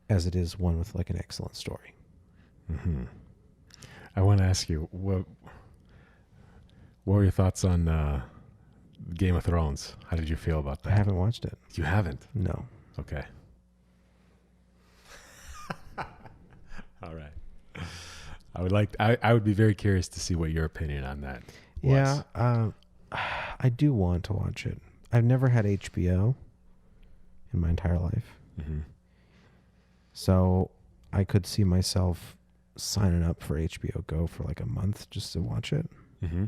Speaker 1: as it is one with like an excellent story.
Speaker 2: Mm-hmm. I want to ask you, what were your thoughts on Game of Thrones? How did you feel about that?
Speaker 1: I haven't watched it.
Speaker 2: You haven't?
Speaker 1: No.
Speaker 2: Okay. All right. I would be very curious to see what your opinion on that was.
Speaker 1: Yeah. I do want to watch it. I've never had HBO in my entire life.
Speaker 2: Mm-hmm.
Speaker 1: So I could see myself signing up for HBO Go for like a month just to watch it.
Speaker 2: Mm-hmm.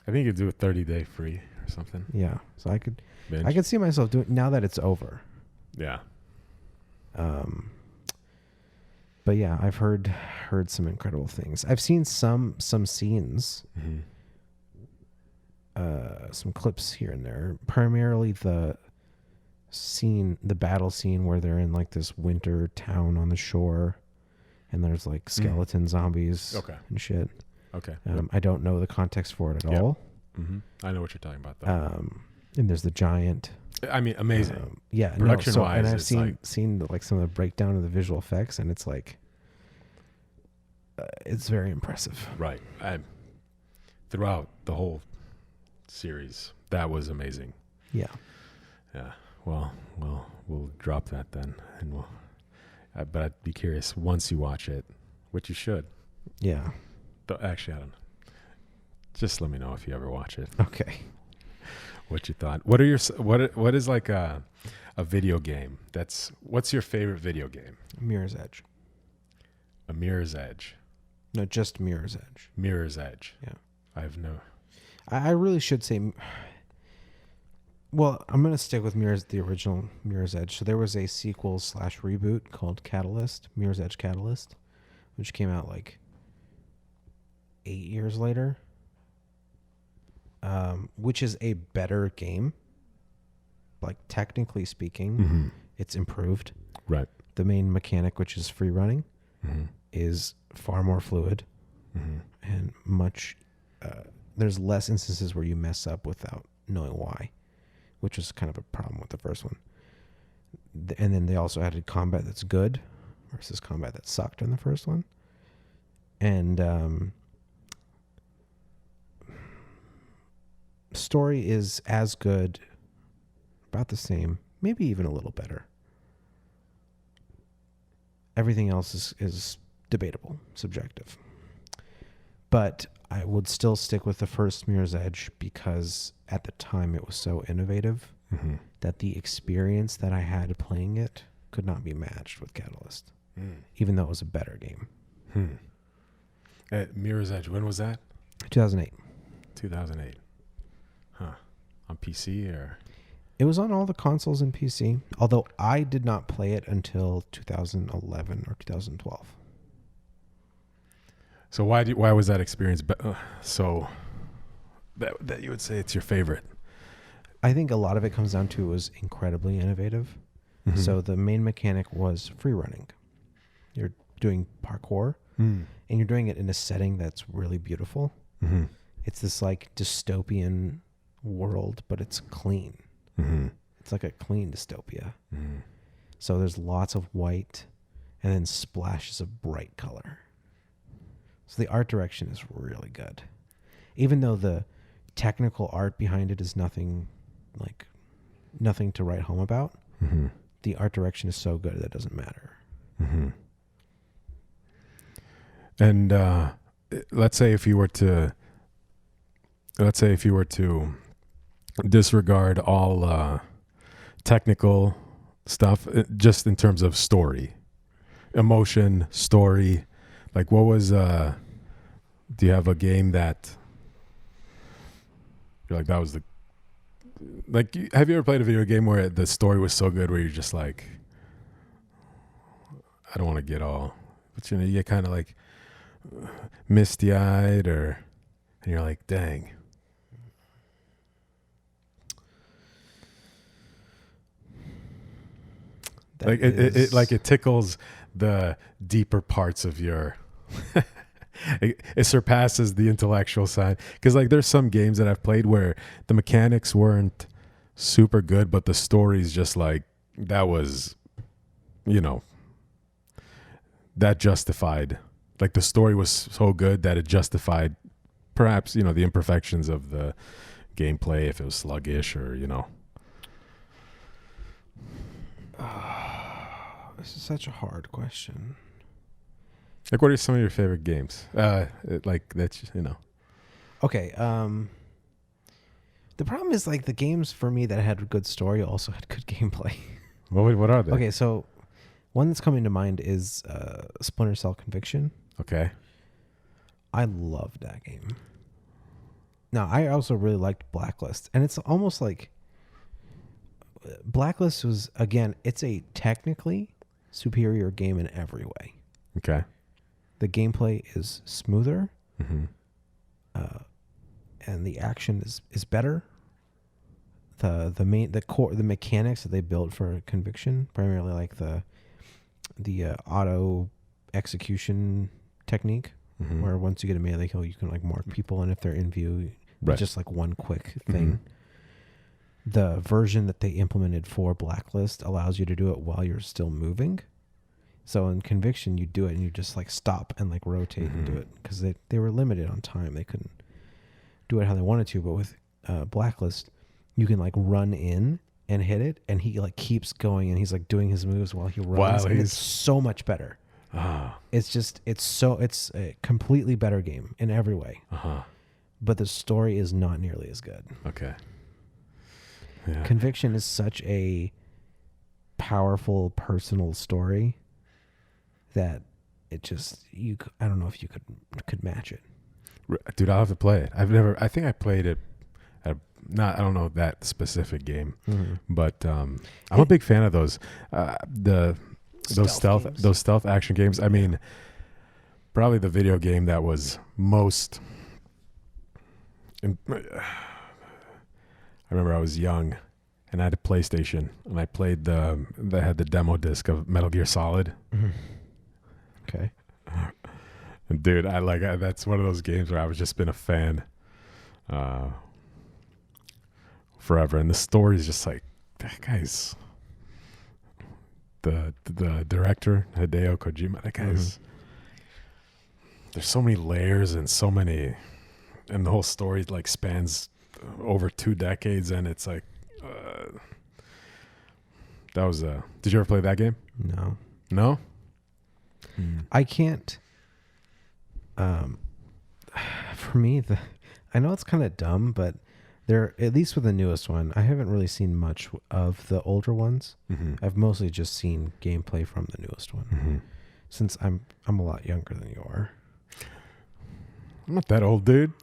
Speaker 2: I think you could do a 30-day free or something.
Speaker 1: Yeah. So I could
Speaker 2: Binge.
Speaker 1: see myself doing now that it's over.
Speaker 2: Yeah.
Speaker 1: But yeah, I've heard some incredible things. I've seen some scenes,
Speaker 2: Mm-hmm.
Speaker 1: some clips here and there. Primarily the battle scene where they're in like this winter town on the shore, and there's like skeleton zombies
Speaker 2: Okay.
Speaker 1: and shit.
Speaker 2: Okay.
Speaker 1: I don't know the context for it at
Speaker 2: Yep.
Speaker 1: all.
Speaker 2: Mm-hmm. I know what you're talking about, though.
Speaker 1: And there's the giant.
Speaker 2: I mean, amazing.
Speaker 1: Yeah,
Speaker 2: Production-wise,
Speaker 1: and I've
Speaker 2: it's
Speaker 1: seen like some of the breakdown of the visual effects, and it's like it's very impressive.
Speaker 2: Right. Throughout the whole series, that was amazing.
Speaker 1: Yeah.
Speaker 2: Yeah. Well, we'll drop that then, and but I'd be curious once you watch it, which you should.
Speaker 1: Yeah.
Speaker 2: Actually, I don't know. Just let me know if you ever watch it.
Speaker 1: Okay.
Speaker 2: What you thought? What is like a video game? What's your favorite video game?
Speaker 1: Mirror's Edge.
Speaker 2: A Mirror's Edge.
Speaker 1: No, just Mirror's Edge.
Speaker 2: Mirror's Edge.
Speaker 1: Yeah.
Speaker 2: I have no.
Speaker 1: I really should say. Well, I'm gonna stick with the original Mirror's Edge. So there was a sequel / reboot called Catalyst, Mirror's Edge Catalyst, which came out like 8 years later. Which is a better game. Like technically speaking,
Speaker 2: Mm-hmm.
Speaker 1: it's improved.
Speaker 2: Right.
Speaker 1: The main mechanic, which is free running,
Speaker 2: Mm-hmm.
Speaker 1: is far more fluid
Speaker 2: Mm-hmm.
Speaker 1: and much. There's less instances where you mess up without knowing why, which was kind of a problem with the first one. And then they also added combat that's good versus combat that sucked in the first one. And story is as good, about the same, maybe even a little better. Everything else is debatable, subjective. But I would still stick with the first Mirror's Edge because at the time it was so innovative
Speaker 2: Mm-hmm.
Speaker 1: that the experience that I had playing it could not be matched with Catalyst,
Speaker 2: Mm.
Speaker 1: even though it was a better game.
Speaker 2: At Mirror's Edge, when was that?
Speaker 1: 2008.
Speaker 2: 2008. Huh. On PC or?
Speaker 1: It was on all the consoles and PC, although I did not play it until 2011 or 2012.
Speaker 2: So why was that experience so that you would say it's your favorite?
Speaker 1: I think a lot of it comes down to it was incredibly innovative.
Speaker 2: Mm-hmm.
Speaker 1: So the main mechanic was free running. You're doing parkour, and you're doing it in a setting that's really beautiful.
Speaker 2: Mm-hmm.
Speaker 1: It's this like dystopian world, but it's clean.
Speaker 2: Mm-hmm.
Speaker 1: It's like a clean dystopia.
Speaker 2: Mm-hmm.
Speaker 1: So there's lots of white and then splashes of bright color. So the art direction is really good. Even though the technical art behind it is nothing to write home about,
Speaker 2: mm-hmm.
Speaker 1: the art direction is so good that it doesn't matter.
Speaker 2: Mm-hmm. And let's say if you were to disregard all technical stuff, just in terms of story, emotion, story, like what was do you have a game that you're like, that was have you ever played a video game where the story was so good where you're just like, I don't want to get all, but you get kind of like misty eyed, and you're like, dang. It tickles the deeper parts of your it surpasses the intellectual side, because like there's some games that I've played where the mechanics weren't super good, but the story's just like, that was, that justified, like the story was so good that it justified perhaps the imperfections of the gameplay, if it was sluggish or
Speaker 1: this is such a hard question.
Speaker 2: Like, what are some of your favorite games? Like that's
Speaker 1: Okay. The problem is like the games for me that had a good story also had good gameplay.
Speaker 2: What are they?
Speaker 1: Okay, so one that's coming to mind is Splinter Cell Conviction.
Speaker 2: Okay.
Speaker 1: I loved that game. Now, I also really liked Blacklist, and it's almost like Blacklist was, again, it's a technically superior game in every way.
Speaker 2: Okay.
Speaker 1: The gameplay is smoother,
Speaker 2: mm-hmm.
Speaker 1: And the action is better. The mechanics that they built for Conviction, primarily like the auto execution technique,
Speaker 2: mm-hmm.
Speaker 1: where once you get a melee kill, you can like mark people, and if they're in view,
Speaker 2: right.
Speaker 1: just like one quick thing.
Speaker 2: Mm-hmm.
Speaker 1: The version that they implemented for Blacklist allows you to do it while you're still moving. So in Conviction, you do it and you just like stop and like rotate
Speaker 2: mm-hmm.
Speaker 1: and do it, because they were limited on time. They couldn't do it how they wanted to. But with Blacklist, you can like run in and hit it, and he like keeps going, and he's like doing his moves while he runs. And it's so much better. It's a completely better game in every way. But the story is not nearly as good.
Speaker 2: Okay. Yeah.
Speaker 1: Conviction is such a powerful personal story that it just I don't know if you could match it.
Speaker 2: Dude, I'll have to play it. I think I played it at I don't know that specific game,
Speaker 1: mm-hmm.
Speaker 2: but I'm a big fan of those those stealth action games. I mean, probably the video game that was most I remember I was young and I had a PlayStation, and I played they had the demo disc of Metal Gear Solid.
Speaker 1: Mm-hmm. Okay.
Speaker 2: And dude, that's one of those games where I've just been a fan forever. And the story is just like, that guy's the director, Hideo Kojima, that guy's there's so many layers and the whole story like spans over 2 decades, and it's like that was did you ever play that game? No?
Speaker 1: I can't for me I know it's kind of dumb, but at least with the newest one, I haven't really seen much of the older ones.
Speaker 2: Mm-hmm.
Speaker 1: I've mostly just seen gameplay from the newest one.
Speaker 2: Mm-hmm.
Speaker 1: since I'm a lot younger than you are.
Speaker 2: I'm not that old, dude.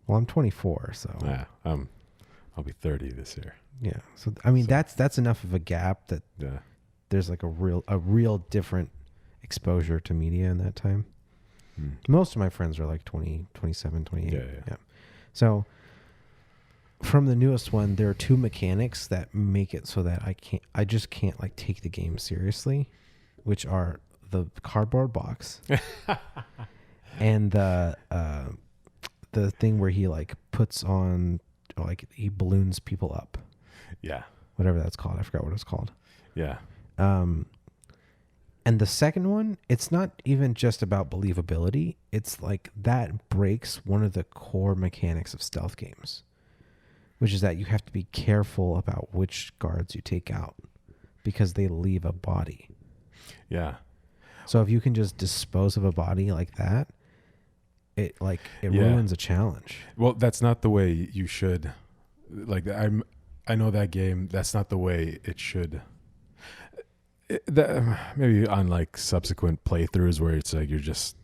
Speaker 1: Well, I'm 24, so
Speaker 2: Yeah, I'll be 30 this year.
Speaker 1: yeah. So I mean,
Speaker 2: So-
Speaker 1: that's enough of a gap that
Speaker 2: Yeah.
Speaker 1: there's like a real different exposure to media in that time.
Speaker 2: Hmm.
Speaker 1: Most of my friends are like 20, 27, 28.
Speaker 2: Yeah.
Speaker 1: So from the newest one, there are two mechanics that make it so that I just can't like take the game seriously, which are the cardboard box and the thing where he like puts on, like he balloons people up,
Speaker 2: Yeah.
Speaker 1: whatever that's called. I forgot what it's called.
Speaker 2: Yeah.
Speaker 1: And the second one, it's not even just about believability. It's like that breaks one of the core mechanics of stealth games, which is that you have to be careful about which guards you take out because they leave a body.
Speaker 2: Yeah.
Speaker 1: So if you can just dispose of a body like that, it
Speaker 2: Yeah.
Speaker 1: ruins a challenge.
Speaker 2: Well, that's not the way you should. Like I know that game. That's not the way it should. Maybe on like subsequent playthroughs where it's like you're just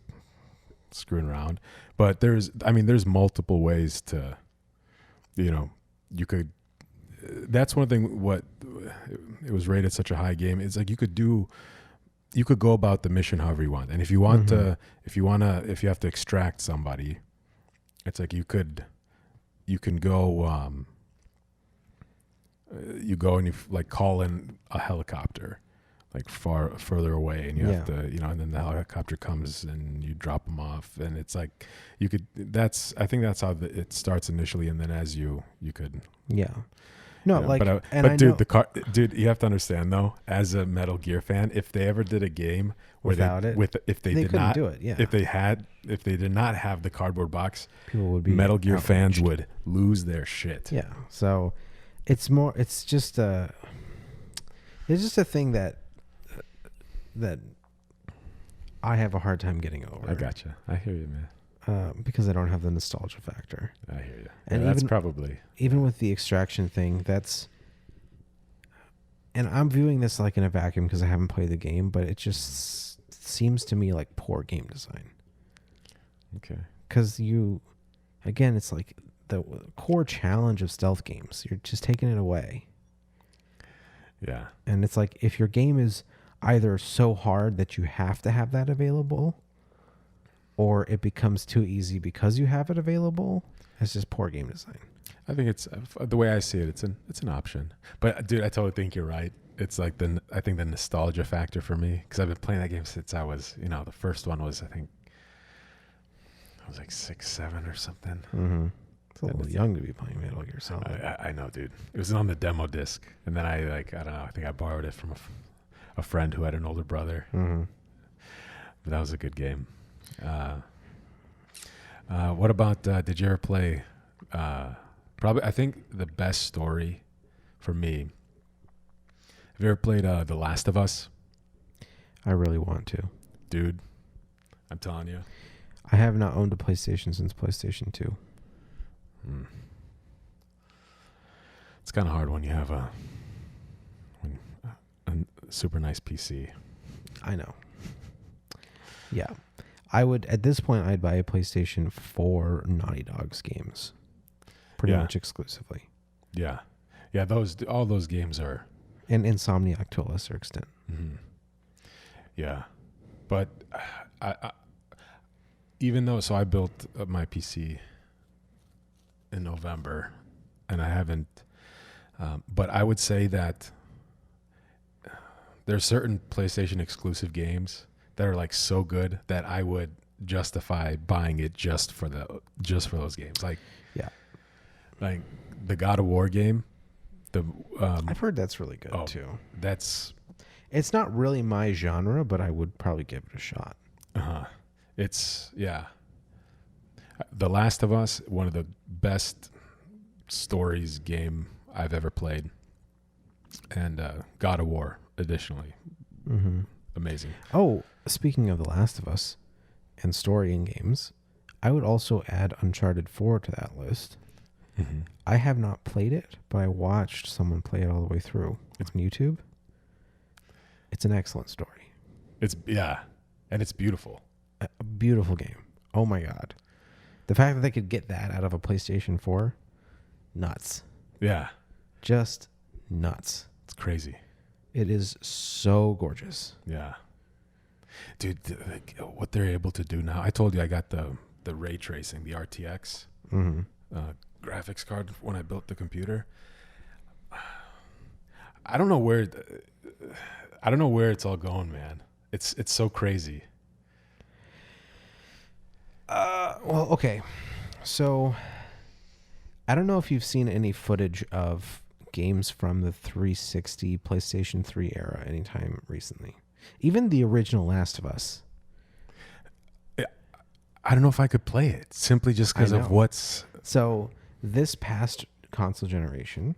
Speaker 2: screwing around, but there's multiple ways to, you could. That's one thing. What it was rated such a high game. It's like you could go about the mission however you want, and if you want to, if you have to extract somebody, it's like you can go. You go and you like call in a helicopter, like further away, and you have to, and then the helicopter comes and you drop them off, and it's like you could. I think that's how it starts initially, and then as you could.
Speaker 1: Yeah. No, like,
Speaker 2: dude, you have to understand though, as a Metal Gear fan, if they ever did a game where if they did not do it, if they did not have the cardboard box,
Speaker 1: people would be
Speaker 2: Metal Gear
Speaker 1: outraged.
Speaker 2: fans would lose their shit.
Speaker 1: Yeah. So it's just a thing that I have a hard time getting over.
Speaker 2: I gotcha. I hear you, man.
Speaker 1: Because I don't have the nostalgia factor.
Speaker 2: I hear you.
Speaker 1: And
Speaker 2: that's probably
Speaker 1: even with the extraction thing, and I'm viewing this like in a vacuum because I haven't played the game, but it just seems to me like poor game design.
Speaker 2: Okay.
Speaker 1: Because it's like the core challenge of stealth games. You're just taking it away.
Speaker 2: Yeah.
Speaker 1: And it's like if your game is either so hard that you have to have that available, or it becomes too easy because you have it available, it's just poor game design.
Speaker 2: I think it's the way I see it. It's an option, but dude, I totally think you're right. It's like I think the nostalgia factor for me, because I've been playing that game since I was, the first one was, I think I was like 6, 7 or something.
Speaker 1: Mm-hmm. It's a little young to be playing Metal Gear Solid.
Speaker 2: I know, dude. It was on the demo disc, and then I don't know. I think I borrowed it from a friend who had an older brother.
Speaker 1: Mm-hmm.
Speaker 2: But that was a good game. What about? Did you ever play? Probably, I think the best story for me. Have you ever played The Last of Us?
Speaker 1: I really want to.
Speaker 2: Dude, I'm telling you.
Speaker 1: I have not owned a PlayStation since PlayStation 2.
Speaker 2: It's kind of hard when you have a super nice PC.
Speaker 1: I know. Yeah. I would, at this point, I'd buy a PlayStation for Naughty Dog's games. Pretty much exclusively.
Speaker 2: Yeah. Yeah, all those games are.
Speaker 1: And Insomniac to a lesser extent.
Speaker 2: Mm-hmm. Yeah. But I even though, so I built up my PC in November, and I haven't, but I would say that there's certain PlayStation exclusive games that are like so good that I would justify buying it just for those games. Like,
Speaker 1: yeah,
Speaker 2: like the God of War game.
Speaker 1: I've heard that's really good too.
Speaker 2: It's
Speaker 1: not really my genre, but I would probably give it a shot.
Speaker 2: It's The Last of Us, one of the best stories game I've ever played, and God of War additionally.
Speaker 1: Mm-hmm.
Speaker 2: Amazing.
Speaker 1: Oh, speaking of The Last of Us and story in games, I would also add Uncharted 4 to that list.
Speaker 2: Mm-hmm.
Speaker 1: I have not played it, but I watched someone play it all the way through. It's on YouTube. It's an excellent story.
Speaker 2: It's And it's beautiful.
Speaker 1: A beautiful game. Oh my God. The fact that they could get that out of a PlayStation 4, nuts.
Speaker 2: Yeah.
Speaker 1: Just nuts.
Speaker 2: It's crazy.
Speaker 1: It is so gorgeous.
Speaker 2: Yeah. Dude, what they're able to do now. I told you I got the ray tracing, the RTX graphics card when I built the computer. I don't know where it's all going, man. It's so crazy.
Speaker 1: Well, okay. So I don't know if you've seen any footage of games from the 360 PlayStation 3 era anytime recently. Even the original Last of Us.
Speaker 2: I don't know if I could play it simply just because of what's...
Speaker 1: So this past console generation,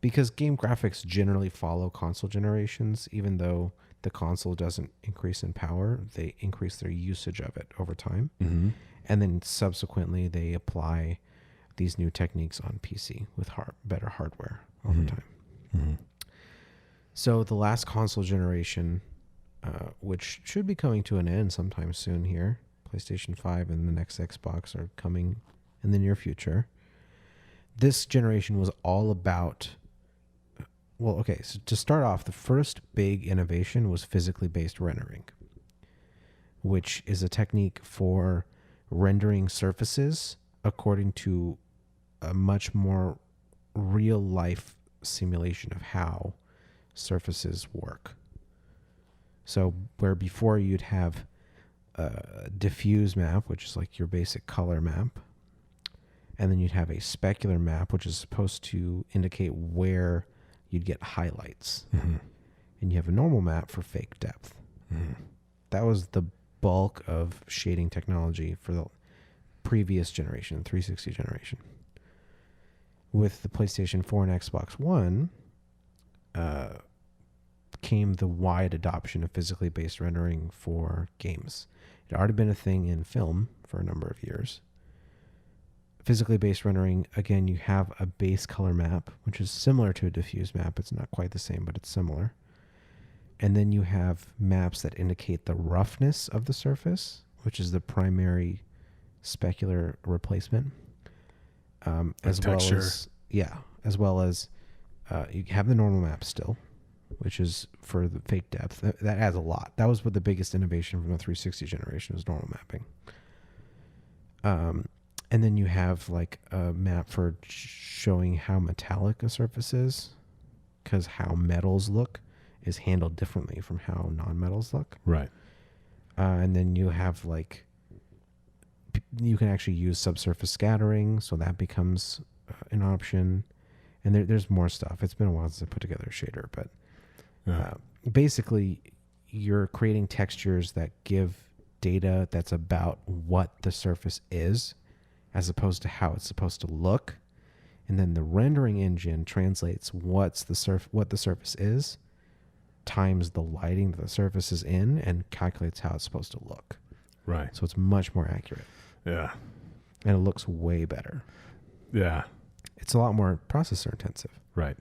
Speaker 1: because game graphics generally follow console generations, even though the console doesn't increase in power, they increase their usage of it over time.
Speaker 2: Mm-hmm.
Speaker 1: And then subsequently they apply these new techniques on PC with better hardware over time.
Speaker 2: Mm-hmm.
Speaker 1: So the last console generation, which should be coming to an end sometime soon here, PlayStation 5 and the next Xbox are coming in the near future. This generation was all about... Well, okay, so to start off, the first big innovation was physically based rendering, which is a technique for rendering surfaces according to a much more real life simulation of how surfaces work. So where before you'd have a diffuse map, which is like your basic color map, and then you'd have a specular map, which is supposed to indicate where you'd get highlights.
Speaker 2: Mm-hmm.
Speaker 1: And you have a normal map for fake depth.
Speaker 2: Mm-hmm.
Speaker 1: That was the bulk of shading technology for the previous generation, 360 generation. With the PlayStation 4 and Xbox One, came the wide adoption of physically based rendering for games. It had already been a thing in film for a number of years. Physically based rendering, again, you have a base color map, which is similar to a diffuse map. It's not quite the same, but it's similar. And then you have maps that indicate the roughness of the surface, which is the primary specular replacement. As
Speaker 2: texture.
Speaker 1: well as you have the normal map still, which is for the fake depth. That adds a lot. That was what the biggest innovation from the 360 generation was, normal mapping. And then you have like a map for showing how metallic a surface is, because how metals look is handled differently from how non-metals look.
Speaker 2: Right.
Speaker 1: And then you have like, you can actually use subsurface scattering, so that becomes an option. And there's more stuff. It's been a while since I put together a shader, but basically you're creating textures that give data that's about what the surface is, as opposed to how it's supposed to look. And then the rendering engine translates what the surface is times the lighting that the surface is in and calculates how it's supposed to look.
Speaker 2: Right.
Speaker 1: So it's much more accurate.
Speaker 2: Yeah.
Speaker 1: And it looks way better.
Speaker 2: Yeah.
Speaker 1: It's a lot more processor intensive.
Speaker 2: Right.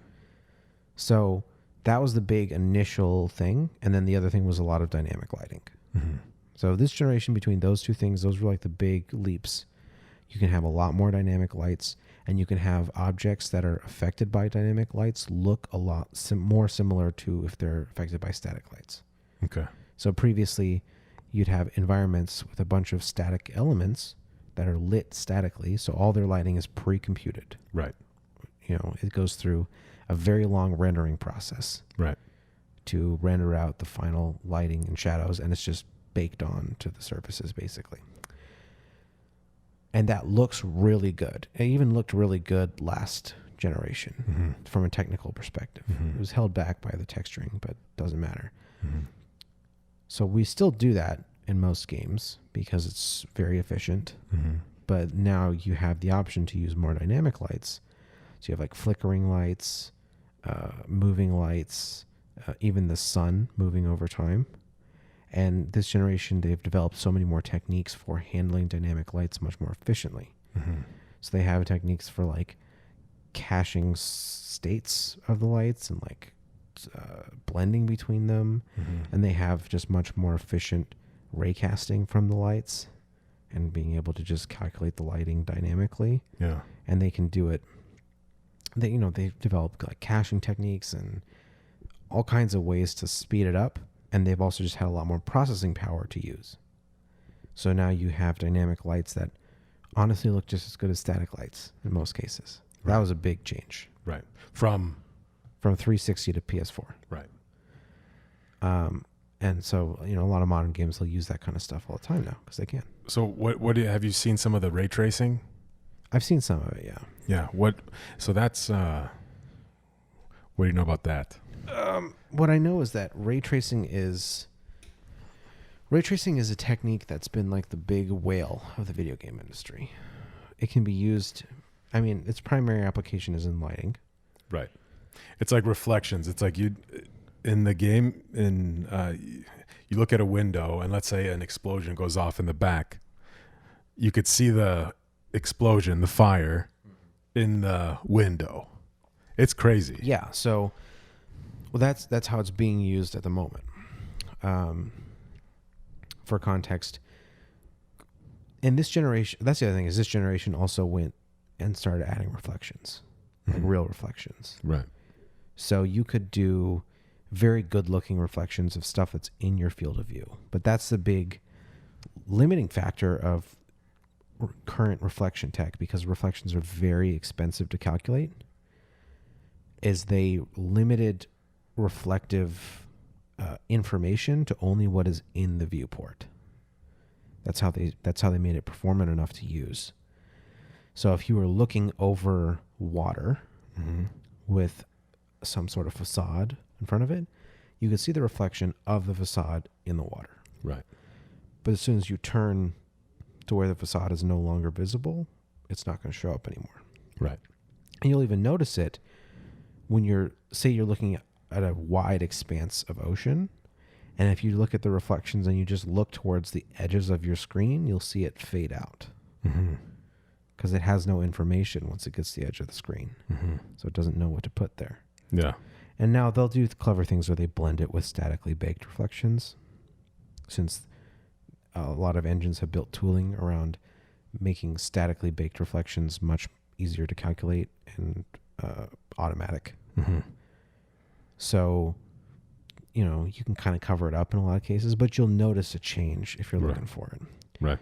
Speaker 1: So that was the big initial thing. And then the other thing was a lot of dynamic lighting.
Speaker 2: Mm-hmm.
Speaker 1: So this generation, between those two things, those were like the big leaps. You can have a lot more dynamic lights, and you can have objects that are affected by dynamic lights look a lot more similar to if they're affected by static lights.
Speaker 2: Okay.
Speaker 1: So previously, you'd have environments with a bunch of static elements that are lit statically, so all their lighting is pre-computed.
Speaker 2: Right.
Speaker 1: You know, it goes through a very long rendering process.
Speaker 2: Right.
Speaker 1: To render out the final lighting and shadows, and it's just baked on to the surfaces, basically. And that looks really good. It even looked really good last generation from a technical perspective.
Speaker 2: Mm-hmm.
Speaker 1: It was held back by the texturing, but doesn't matter.
Speaker 2: Mm-hmm.
Speaker 1: So we still do that in most games because it's very efficient.
Speaker 2: Mm-hmm.
Speaker 1: But now you have the option to use more dynamic lights. So you have like flickering lights, moving lights, even the sun moving over time. And this generation, they've developed so many more techniques for handling dynamic lights much more efficiently.
Speaker 2: Mm-hmm.
Speaker 1: So they have techniques for like caching states of the lights and like blending between them.
Speaker 2: Mm-hmm.
Speaker 1: And they have just much more efficient raycasting from the lights and being able to just calculate the lighting dynamically.
Speaker 2: Yeah.
Speaker 1: And they can do it. They've developed like caching techniques and all kinds of ways to speed it up. And they've also just had a lot more processing power to use. So now you have dynamic lights that honestly look just as good as static lights in most cases.
Speaker 2: Right.
Speaker 1: That was a big change.
Speaker 2: Right. From
Speaker 1: 360 to PS4.
Speaker 2: Right.
Speaker 1: And so, a lot of modern games will use that kind of stuff all the time now because they can.
Speaker 2: So have you seen some of the ray tracing?
Speaker 1: I've seen some of it, yeah.
Speaker 2: Yeah. So that's, what do you know about that?
Speaker 1: What I know is that ray tracing is a technique that's been like the big whale of the video game industry. It can be used, its primary application is in lighting.
Speaker 2: Right. It's like reflections. It's like in the game, you look at a window and let's say an explosion goes off in the back. You could see the explosion, the fire in the window. It's crazy.
Speaker 1: Yeah. So, that's how it's being used at the moment. For context, in this generation, that's the other thing is this generation also went and started adding reflections, like real reflections.
Speaker 2: Right.
Speaker 1: So you could do very good looking reflections of stuff that's in your field of view. But that's the big limiting factor of current reflection tech, because reflections are very expensive to calculate, is they limited reflective information to only what is in the viewport. That's how they made it performant enough to use. So if you were looking over water with some sort of facade in front of it, you could see the reflection of the facade in the water.
Speaker 2: Right.
Speaker 1: But as soon as you turn to where the facade is no longer visible, it's not going to show up anymore.
Speaker 2: Right.
Speaker 1: And you'll even notice it when you're looking at a wide expanse of ocean, and if you look at the reflections and you just look towards the edges of your screen, you'll see it fade out. Because it has no information once it gets to the edge of the screen. So it doesn't know what to put there.
Speaker 2: Yeah.
Speaker 1: And now they'll do clever things where they blend it with statically baked reflections, since a lot of engines have built tooling around making statically baked reflections much easier to calculate and automatic. So, you can kind of cover it up in a lot of cases, but you'll notice a change if you're looking for it.
Speaker 2: Right.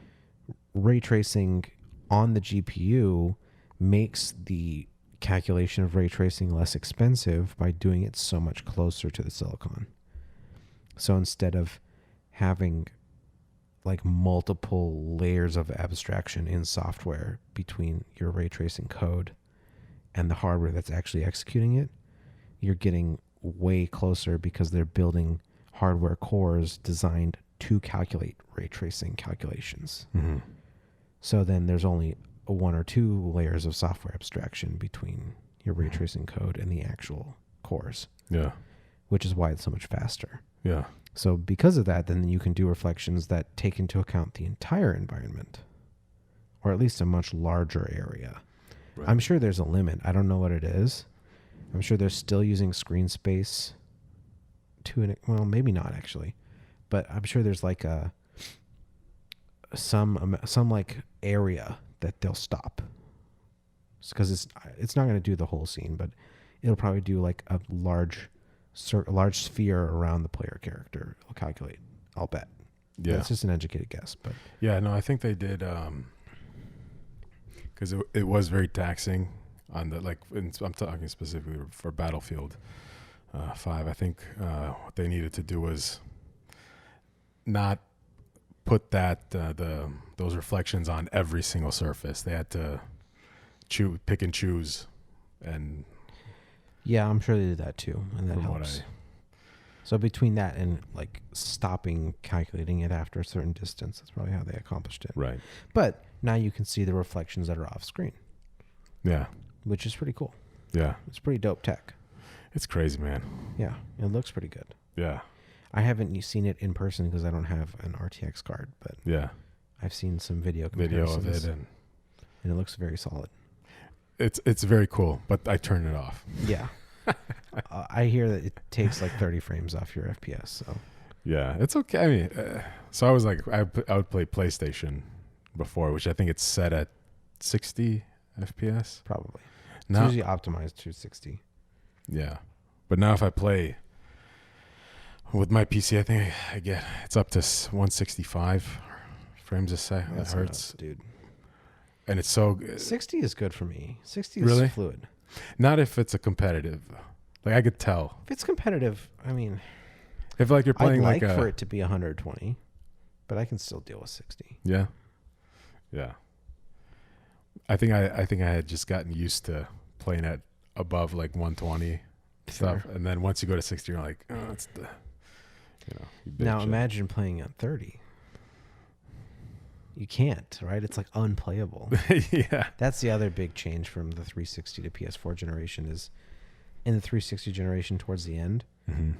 Speaker 1: Ray tracing on the GPU makes the calculation of ray tracing less expensive by doing it so much closer to the silicon. So instead of having like multiple layers of abstraction in software between your ray tracing code and the hardware that's actually executing it, you're getting way closer because they're building hardware cores designed to calculate ray tracing calculations. So then there's only one or two layers of software abstraction between your ray tracing code and the actual cores.
Speaker 2: Yeah.
Speaker 1: Which is why it's so much faster.
Speaker 2: Yeah.
Speaker 1: So because of that, then you can do reflections that take into account the entire environment, or at least a much larger area. Right. I'm sure there's a limit. I don't know what it is. I'm sure they're still using screen space well, maybe not actually, but I'm sure there's like some like area that they'll stop, because it's not going to do the whole scene, but it'll probably do like a large sphere around the player character. It'll calculate, I'll bet. Yeah, it's just an educated guess, but
Speaker 2: yeah, no, I think they did, because it was very taxing on the I'm talking specifically for Battlefield 5. I think what they needed to do was not put those reflections on every single surface. They had to pick and choose, and
Speaker 1: yeah, I'm sure they did that too, and that helps. So between that and like stopping calculating it after a certain distance, that's probably how they accomplished it.
Speaker 2: Right.
Speaker 1: But now you can see the reflections that are off screen. Yeah. Which is pretty cool.
Speaker 2: Yeah.
Speaker 1: It's pretty dope tech.
Speaker 2: It's crazy, man.
Speaker 1: Yeah. It looks pretty good.
Speaker 2: Yeah.
Speaker 1: I haven't seen it in person because I don't have an RTX card, but
Speaker 2: yeah, I've
Speaker 1: seen some video
Speaker 2: of it, and
Speaker 1: it looks very solid.
Speaker 2: It's very cool, but I turn it off.
Speaker 1: Yeah. I hear that it takes like 30 frames off your FPS. So
Speaker 2: Yeah, it's okay. I mean, so I was like, I would play PlayStation before, which I think it's set at 60 FPS.
Speaker 1: Probably. It's
Speaker 2: Now,
Speaker 1: usually optimized to 60.
Speaker 2: yeah, but now if I play with my PC, I think I get it's up to 165 frames a second.
Speaker 1: That's
Speaker 2: hertz,
Speaker 1: nuts, dude.
Speaker 2: and it's so
Speaker 1: 60 is good for me. 60 is
Speaker 2: Really?
Speaker 1: fluid.
Speaker 2: not if it's a competitive. Like I could tell
Speaker 1: If it's competitive, I mean,
Speaker 2: if like you're
Speaker 1: I'd
Speaker 2: playing
Speaker 1: like
Speaker 2: like a
Speaker 1: for it to be 120, but I can still deal with 60.
Speaker 2: yeah. I think I had just gotten used to playing at above like 120 stuff,
Speaker 1: Sure.
Speaker 2: and then once you go to 60, you're like, oh, it's the you big
Speaker 1: Now
Speaker 2: shit.
Speaker 1: imagine playing at 30. You can't, right? It's like unplayable.
Speaker 2: Yeah.
Speaker 1: That's the other big change from the 360 to PS4 generation is in the 360 generation towards the end,
Speaker 2: Mm-hmm.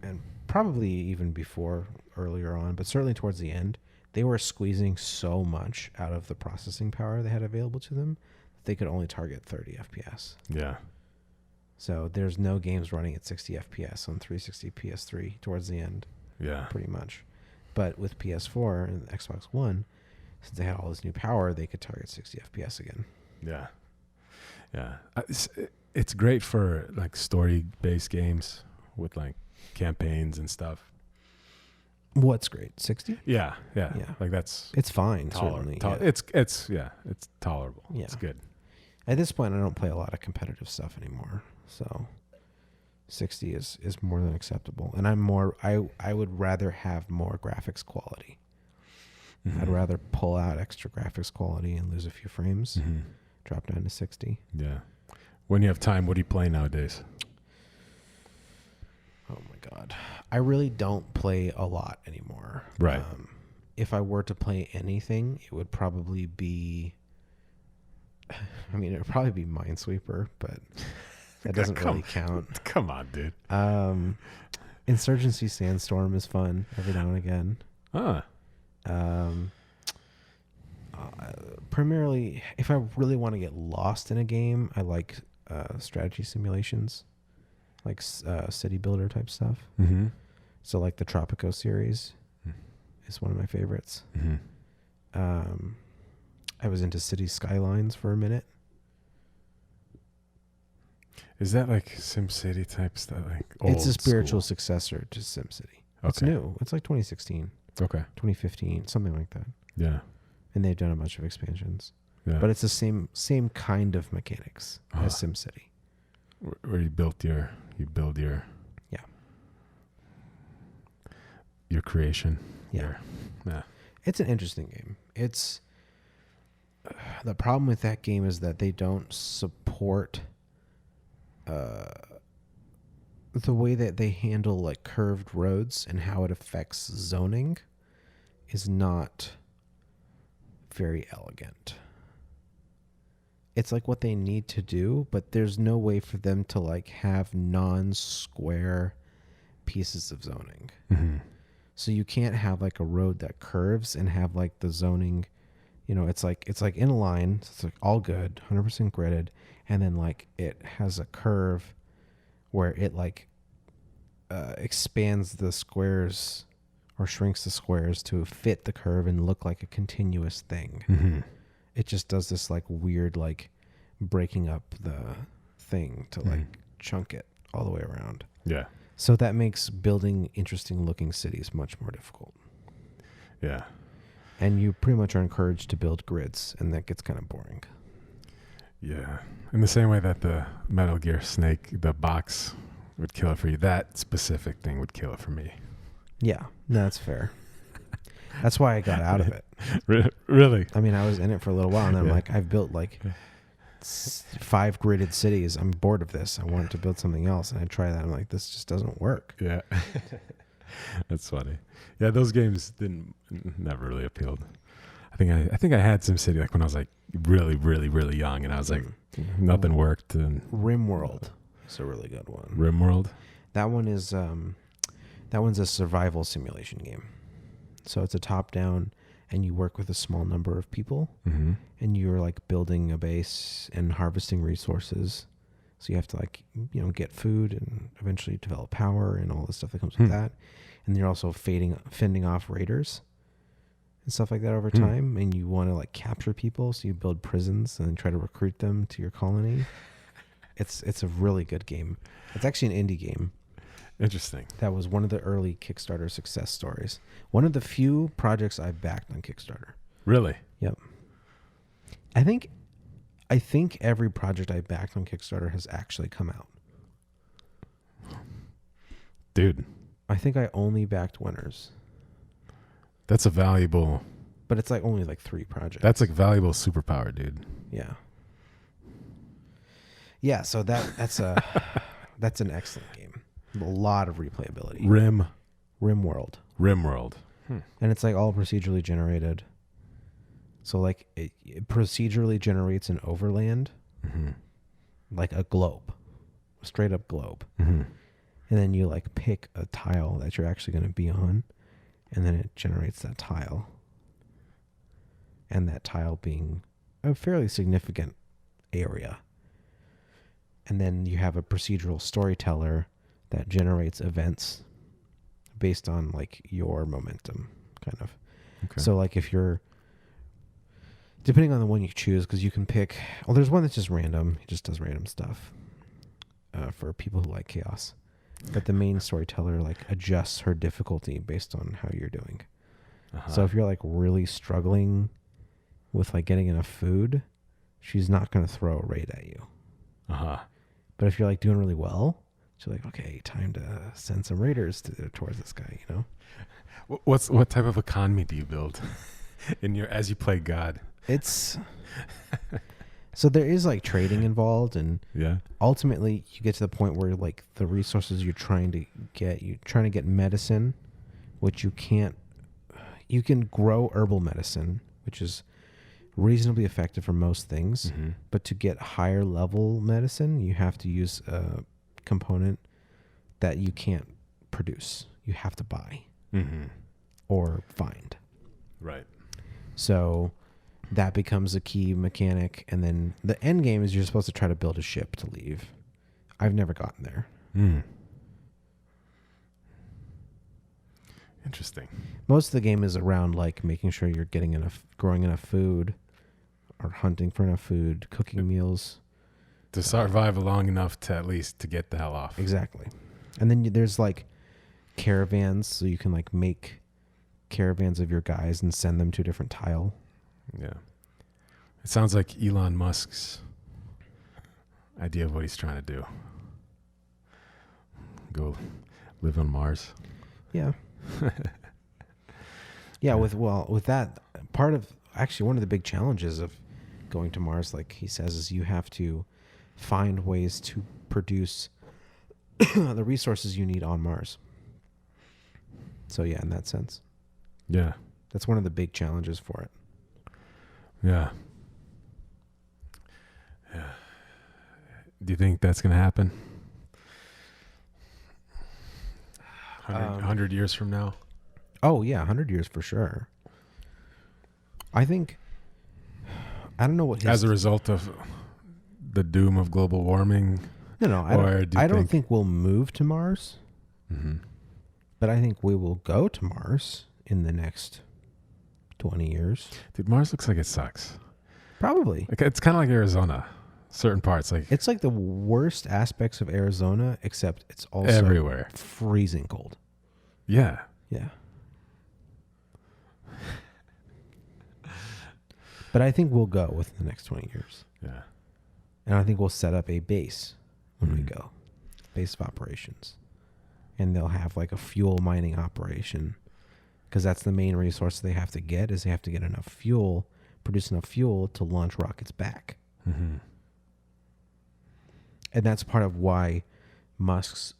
Speaker 1: and probably even before earlier on, but certainly towards the end, they were squeezing so much out of the processing power they had available to them that they could only target 30 FPS.
Speaker 2: Yeah.
Speaker 1: So there's no games running at 60 FPS on 360 PS3 towards the end,
Speaker 2: Yeah.
Speaker 1: pretty much. But with PS4 and Xbox One, since they had all this new power, they could target 60 FPS again.
Speaker 2: Yeah. Yeah. It's great for like story-based games with like campaigns and stuff.
Speaker 1: What's great? 60?
Speaker 2: Yeah. Yeah.
Speaker 1: Yeah.
Speaker 2: Like that's
Speaker 1: It's fine, certainly. Yeah.
Speaker 2: it's tolerable.
Speaker 1: Yeah.
Speaker 2: It's good.
Speaker 1: At this point, I don't play a lot of competitive stuff anymore, so 60 is more than acceptable. And I would rather have more graphics quality.
Speaker 2: Mm-hmm.
Speaker 1: I'd rather pull out extra graphics quality and lose a few frames,
Speaker 2: Mm-hmm.
Speaker 1: drop down to 60.
Speaker 2: Yeah. When you have time, what do you play nowadays?
Speaker 1: Oh my God. I really don't play a lot anymore.
Speaker 2: Right.
Speaker 1: If I were to play anything, it would probably be, I mean, it would probably be Minesweeper, but that doesn't really count.
Speaker 2: Come on, dude.
Speaker 1: Insurgency Sandstorm is fun every now and again.
Speaker 2: Ah.
Speaker 1: Primarily, if I really want to get lost in a game, I like strategy simulations, like city builder type stuff.
Speaker 2: Mm-hmm.
Speaker 1: So like the Tropico series is one of my favorites.
Speaker 2: Mm-hmm.
Speaker 1: I was into City Skylines for a minute.
Speaker 2: Is that like SimCity type stuff? Like
Speaker 1: It's a
Speaker 2: old
Speaker 1: spiritual
Speaker 2: school?
Speaker 1: successor to SimCity. It's
Speaker 2: Okay.
Speaker 1: new. It's like 2016,
Speaker 2: Okay.
Speaker 1: 2015, something like that.
Speaker 2: Yeah.
Speaker 1: And they've done a bunch of expansions.
Speaker 2: Yeah.
Speaker 1: But it's the same kind of mechanics as SimCity.
Speaker 2: Where you build your
Speaker 1: Yeah.
Speaker 2: your creation.
Speaker 1: Yeah.
Speaker 2: Yeah.
Speaker 1: It's an interesting game. It's the problem with that game is that they don't support the way that they handle like curved roads and how it affects zoning is not very elegant. It's like what they need to do, but there's no way for them to like have non-square pieces of zoning.
Speaker 2: Mm-hmm.
Speaker 1: So you can't have like a road that curves and have like the zoning, you know, it's like in a line, so it's like all good, 100% gridded, and then like it has a curve where it like expands the squares or shrinks the squares to fit the curve and look like a continuous thing.
Speaker 2: Mm-hmm.
Speaker 1: It just does this like weird like breaking up the thing to like chunk it all the way around.
Speaker 2: Yeah.
Speaker 1: So that makes building interesting looking cities much more difficult.
Speaker 2: Yeah.
Speaker 1: And you pretty much are encouraged to build grids, and that gets kind of boring.
Speaker 2: Yeah. In the same way that the Metal Gear Snake, the box would kill it for you, that specific thing would kill it for me.
Speaker 1: Yeah, no, that's fair. That's why I got out of it.
Speaker 2: Really?
Speaker 1: I mean, I was in it for a little while, and then I'm
Speaker 2: Yeah.
Speaker 1: like, I've built like 5 gridded cities. I'm bored of this. I wanted to build something else, and I try that. I'm like, this just doesn't work.
Speaker 2: Yeah. That's funny. Yeah, those games never really appealed. I think I had SimCity like when I was like really, really, really young, and I was like, nothing worked. And
Speaker 1: RimWorld is a really good one.
Speaker 2: RimWorld.
Speaker 1: That one is that one's a survival simulation game. So it's a top down, and you work with a small number of people,
Speaker 2: Mm-hmm.
Speaker 1: and you're like building a base and harvesting resources So you have to like, get food and eventually develop power and all the stuff that comes with that. And you're also fending off raiders and stuff like that over time. And you want to like capture people. So you build prisons and then try to recruit them to your colony. It's a really good game. It's actually an indie game.
Speaker 2: Interesting.
Speaker 1: That was one of the early Kickstarter success stories. One of the few projects I backed on Kickstarter.
Speaker 2: Really?
Speaker 1: Yep. I think every project I backed on Kickstarter has actually come out.
Speaker 2: Dude.
Speaker 1: I think I only backed winners.
Speaker 2: That's a valuable...
Speaker 1: But it's like only like 3 projects.
Speaker 2: That's like valuable superpower, dude.
Speaker 1: Yeah. Yeah, so that's an excellent game. A lot of replayability. RimWorld.
Speaker 2: RimWorld.
Speaker 1: And it's like all procedurally generated. So like it procedurally generates an overland, like a globe, a straight up globe. And then you like pick a tile that you're actually going to be on, and then it generates that tile. And that tile being a fairly significant area. And then you have a procedural storyteller that generates events based on like your momentum, kind of.
Speaker 2: Okay.
Speaker 1: So like if you're, depending on the one you choose, because you can pick, well, there's one that's just random. It just does random stuff for people who like chaos. But the main storyteller like adjusts her difficulty based on how you're doing. So if you're like really struggling with like getting enough food, she's not going to throw a raid at you. But if you're like doing really well, she's like, okay, time to send some raiders towards this guy,
Speaker 2: What type of economy do you build as you play God?
Speaker 1: It's so there is like trading involved, and ultimately you get to the point where like the resources you're trying to get medicine, which you can grow herbal medicine, which is reasonably effective for most things, but to get higher level medicine, you have to use a component that you can't produce. You have to buy or find.
Speaker 2: Right.
Speaker 1: So that becomes a key mechanic, and then the end game is you're supposed to try to build a ship to leave. I've never gotten there.
Speaker 2: Interesting.
Speaker 1: Most of the game is around like making sure you're growing enough food, or hunting for enough food, cooking meals
Speaker 2: to survive long enough to at least to get the hell off.
Speaker 1: Exactly. And then there's like caravans, so you can like make caravans of your guys and send them to a different tile.
Speaker 2: Yeah. It sounds like Elon Musk's idea of what he's trying to do. Go live on Mars.
Speaker 1: Yeah. Yeah, with that part of actually one of the big challenges of going to Mars, like he says, is you have to find ways to produce the resources you need on Mars. So yeah, in that sense.
Speaker 2: Yeah.
Speaker 1: That's one of the big challenges for it.
Speaker 2: Yeah. Yeah. Do you think that's going to happen? 100 years from now?
Speaker 1: Oh, yeah, 100 years for sure. I don't know what
Speaker 2: as a result of the doom of global warming?
Speaker 1: No, I don't think we'll move to Mars. But I think we will go to Mars in the next 20 years.
Speaker 2: Dude, Mars looks like it sucks.
Speaker 1: Probably.
Speaker 2: Like, it's kind of like Arizona. Certain parts, like
Speaker 1: it's like the worst aspects of Arizona, except it's also
Speaker 2: everywhere
Speaker 1: freezing cold.
Speaker 2: Yeah.
Speaker 1: Yeah. But I think we'll go within the next 20 years.
Speaker 2: Yeah.
Speaker 1: And I think we'll set up a base when we go. Base of operations. And they'll have like a fuel mining operation, because that's the main resource they have to get, is they have to get enough fuel, produce enough fuel to launch rockets back. And that's part of why Musk's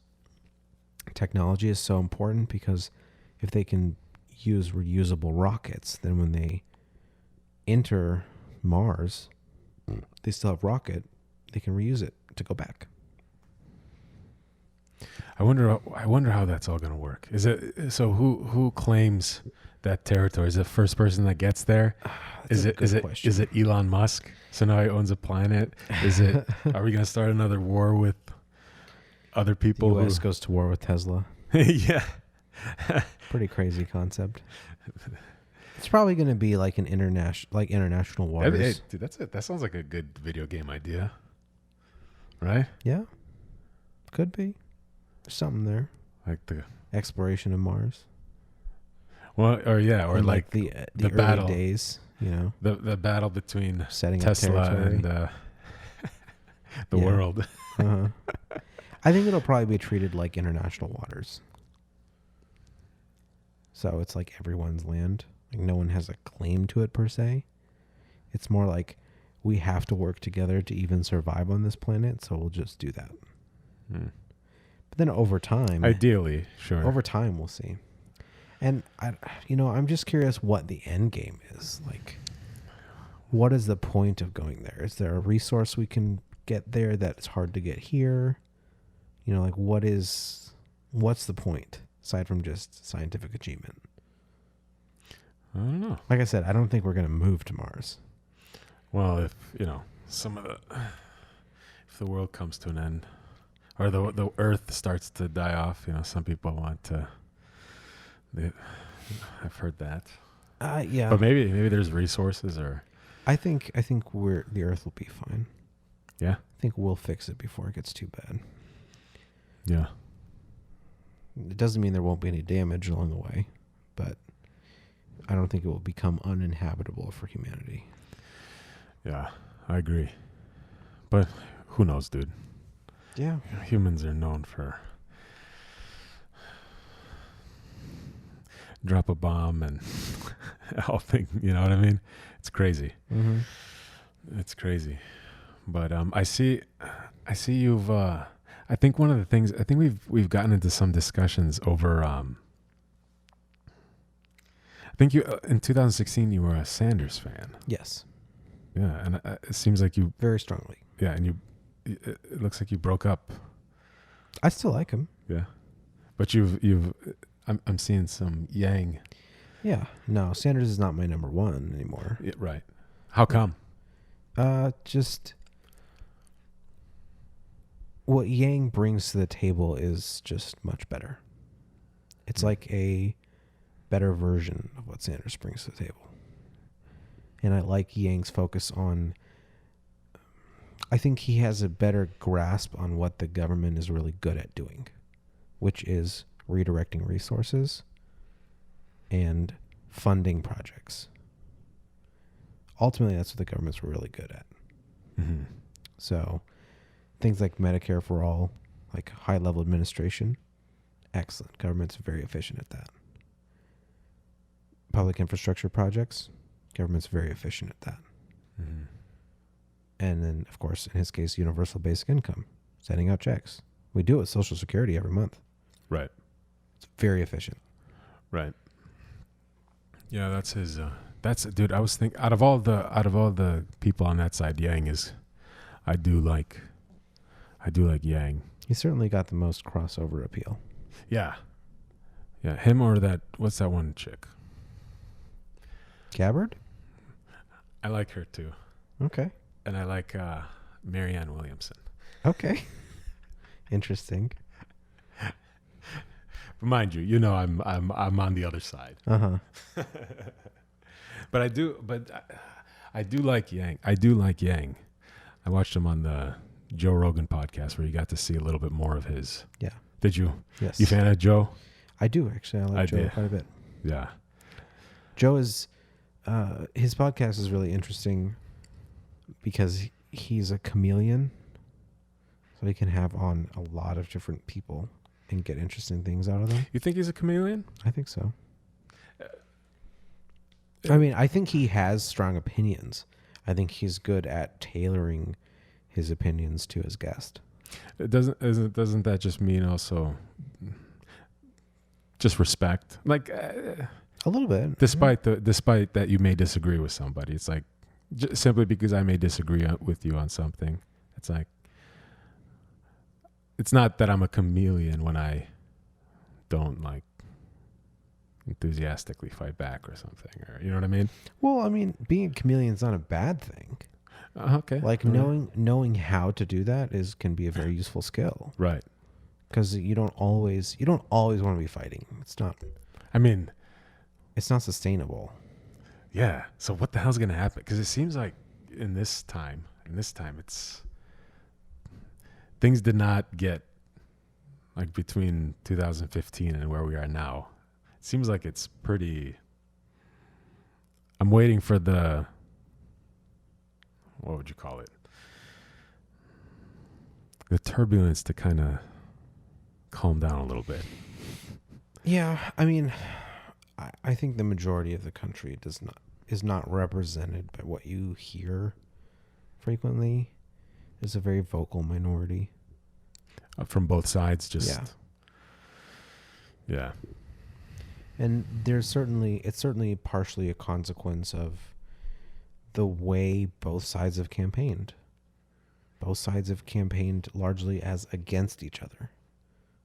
Speaker 1: technology is so important, because if they can use reusable rockets, then when they enter Mars, they still have rocket, they can reuse it to go back.
Speaker 2: I wonder how that's all going to work. Is it so? Who claims that territory? Is the first person that gets there?
Speaker 1: That's a good question.
Speaker 2: Is it Elon Musk? So now he owns a planet. Is it? Are we gonna start another war with other people?
Speaker 1: The U.S. goes to war with Tesla.
Speaker 2: Yeah.
Speaker 1: Pretty crazy concept. It's probably going to be like an international waters.
Speaker 2: Hey, dude, that's it. That sounds like a good video game idea, right?
Speaker 1: Yeah, could be. There's something there.
Speaker 2: Like the
Speaker 1: Exploration of Mars.
Speaker 2: well, or yeah, or
Speaker 1: And
Speaker 2: like
Speaker 1: the
Speaker 2: the
Speaker 1: early
Speaker 2: battle.
Speaker 1: days. You know,
Speaker 2: the battle between
Speaker 1: setting
Speaker 2: Tesla
Speaker 1: up territory.
Speaker 2: and the
Speaker 1: Yeah.
Speaker 2: world.
Speaker 1: Uh-huh. I think it'll probably be treated like international waters. So it's like everyone's land. Like no one has a claim to it per se. It's more like we have to work together to even survive on this planet, so we'll just do that.
Speaker 2: Hmm.
Speaker 1: But then over time,
Speaker 2: Ideally, sure.
Speaker 1: over time we'll see. And I'm just curious what the end game is. Like, what is the point of going there? Is there a resource we can get there that's hard to get here? You know, like what's the point aside from just scientific achievement?
Speaker 2: I don't know.
Speaker 1: Like I said, I don't think we're going to move to Mars.
Speaker 2: Well, if if the world comes to an end, or the Earth starts to die off, some people want to. I've heard that.
Speaker 1: Yeah.
Speaker 2: But maybe there's resources, or
Speaker 1: I think the Earth will be fine.
Speaker 2: yeah,
Speaker 1: I think we'll fix it before it gets too bad.
Speaker 2: yeah.
Speaker 1: It doesn't mean there won't be any damage along the way, but I don't think it will become uninhabitable for humanity.
Speaker 2: Yeah, I agree. But who knows, dude?
Speaker 1: Yeah.
Speaker 2: Humans are known for drop a bomb and all things, you know what I mean? It's crazy.
Speaker 1: Mm-hmm.
Speaker 2: It's crazy. But I see you've I think one of the things, I think we've gotten into some discussions over I think you in 2016 you were a Sanders fan.
Speaker 1: Yes.
Speaker 2: Yeah, and it seems like you
Speaker 1: Very strongly.
Speaker 2: yeah, and it looks like you broke up.
Speaker 1: I still like him.
Speaker 2: Yeah. But I'm seeing some Yang.
Speaker 1: Yeah. No, Sanders is not my number one anymore.
Speaker 2: Yeah, right. How come?
Speaker 1: Just what Yang brings to the table is just much better. It's like a better version of what Sanders brings to the table. And I like Yang's focus on, I think he has a better grasp on what the government is really good at doing, which is redirecting resources and funding projects. Ultimately, that's what the government's really good at.
Speaker 2: Mm-hmm.
Speaker 1: So things like Medicare for all, like high-level administration, excellent. Government's very efficient at that. Public infrastructure projects, government's very efficient at that.
Speaker 2: Mm-hmm.
Speaker 1: And then, of course, in his case, universal basic income, sending out checks. We do it with Social Security every month.
Speaker 2: Right.
Speaker 1: It's very efficient.
Speaker 2: Right. Yeah, that's his. That's dude. I was thinking out of all the people on that side, Yang is. I do like Yang.
Speaker 1: He certainly got the most crossover appeal.
Speaker 2: Yeah. Yeah, him or that. What's that one chick?
Speaker 1: Gabbard?
Speaker 2: I like her too,
Speaker 1: Okay.
Speaker 2: and I like Marianne Williamson.
Speaker 1: Okay. Interesting.
Speaker 2: But mind you, I'm on the other side.
Speaker 1: Uh-huh.
Speaker 2: But I do like Yang. I do like Yang. I watched him on the Joe Rogan podcast where you got to see a little bit more of his.
Speaker 1: Yeah.
Speaker 2: Did you?
Speaker 1: Yes.
Speaker 2: You fan of Joe?
Speaker 1: I do, actually. I like Joe
Speaker 2: did.
Speaker 1: quite a bit.
Speaker 2: Yeah.
Speaker 1: Joe is, his podcast is really interesting because he's a chameleon. So he can have on a lot of different people and get interesting things out of them.
Speaker 2: You think he's a chameleon?
Speaker 1: I think so. I mean, I think he has strong opinions. I think he's good at tailoring his opinions to his guest.
Speaker 2: Doesn't that just mean also just respect? Like
Speaker 1: A little bit.
Speaker 2: despite that you may disagree with somebody, it's like simply because I may disagree with you on something, it's like it's not that I'm a chameleon when I don't like enthusiastically fight back or something, or you know what I mean?
Speaker 1: Well, I mean, being a chameleon is not a bad thing.
Speaker 2: Okay.
Speaker 1: Like knowing how to do that can be a very useful skill.
Speaker 2: Right.
Speaker 1: Because you don't always want to be fighting.
Speaker 2: I mean,
Speaker 1: it's not sustainable.
Speaker 2: yeah. So what the hell's gonna happen? Because it seems like in this time, it's things did not get like between 2015 and where we are now. It seems like it's pretty. I'm waiting for what would you call it? The turbulence to kind of calm down a little bit.
Speaker 1: Yeah, I mean, I think the majority of the country is not represented by what you hear frequently. It's a very vocal minority.
Speaker 2: From both sides, yeah.
Speaker 1: And it's certainly partially a consequence of the way both sides have campaigned. Both sides have campaigned largely as against each other,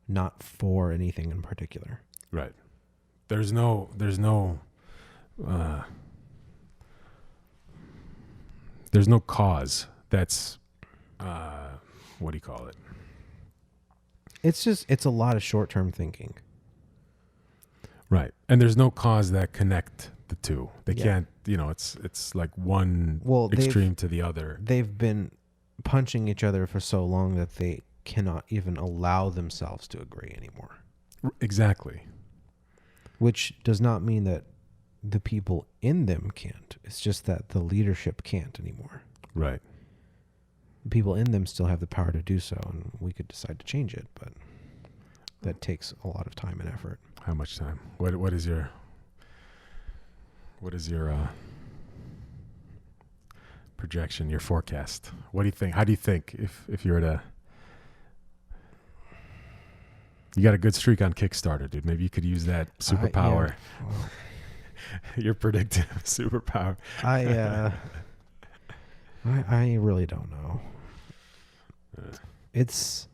Speaker 1: not for anything in particular.
Speaker 2: Right. There's no cause that's what do you call it?
Speaker 1: It's a lot of short-term thinking.
Speaker 2: Right. And there's no cause that connect the two. They can't, it's like one extreme to the other.
Speaker 1: They've been punching each other for so long that they cannot even allow themselves to agree anymore.
Speaker 2: Exactly.
Speaker 1: Which does not mean that the people in them can't. It's just that the leadership can't anymore.
Speaker 2: Right.
Speaker 1: The people in them still have the power to do so, and we could decide to change it, but that takes a lot of time and effort.
Speaker 2: How much time? What is your projection, your forecast? What do you think? How do you think if you were to... You got a good streak on Kickstarter, dude. Maybe you could use that superpower. Your predictive superpower.
Speaker 1: I really don't know. It's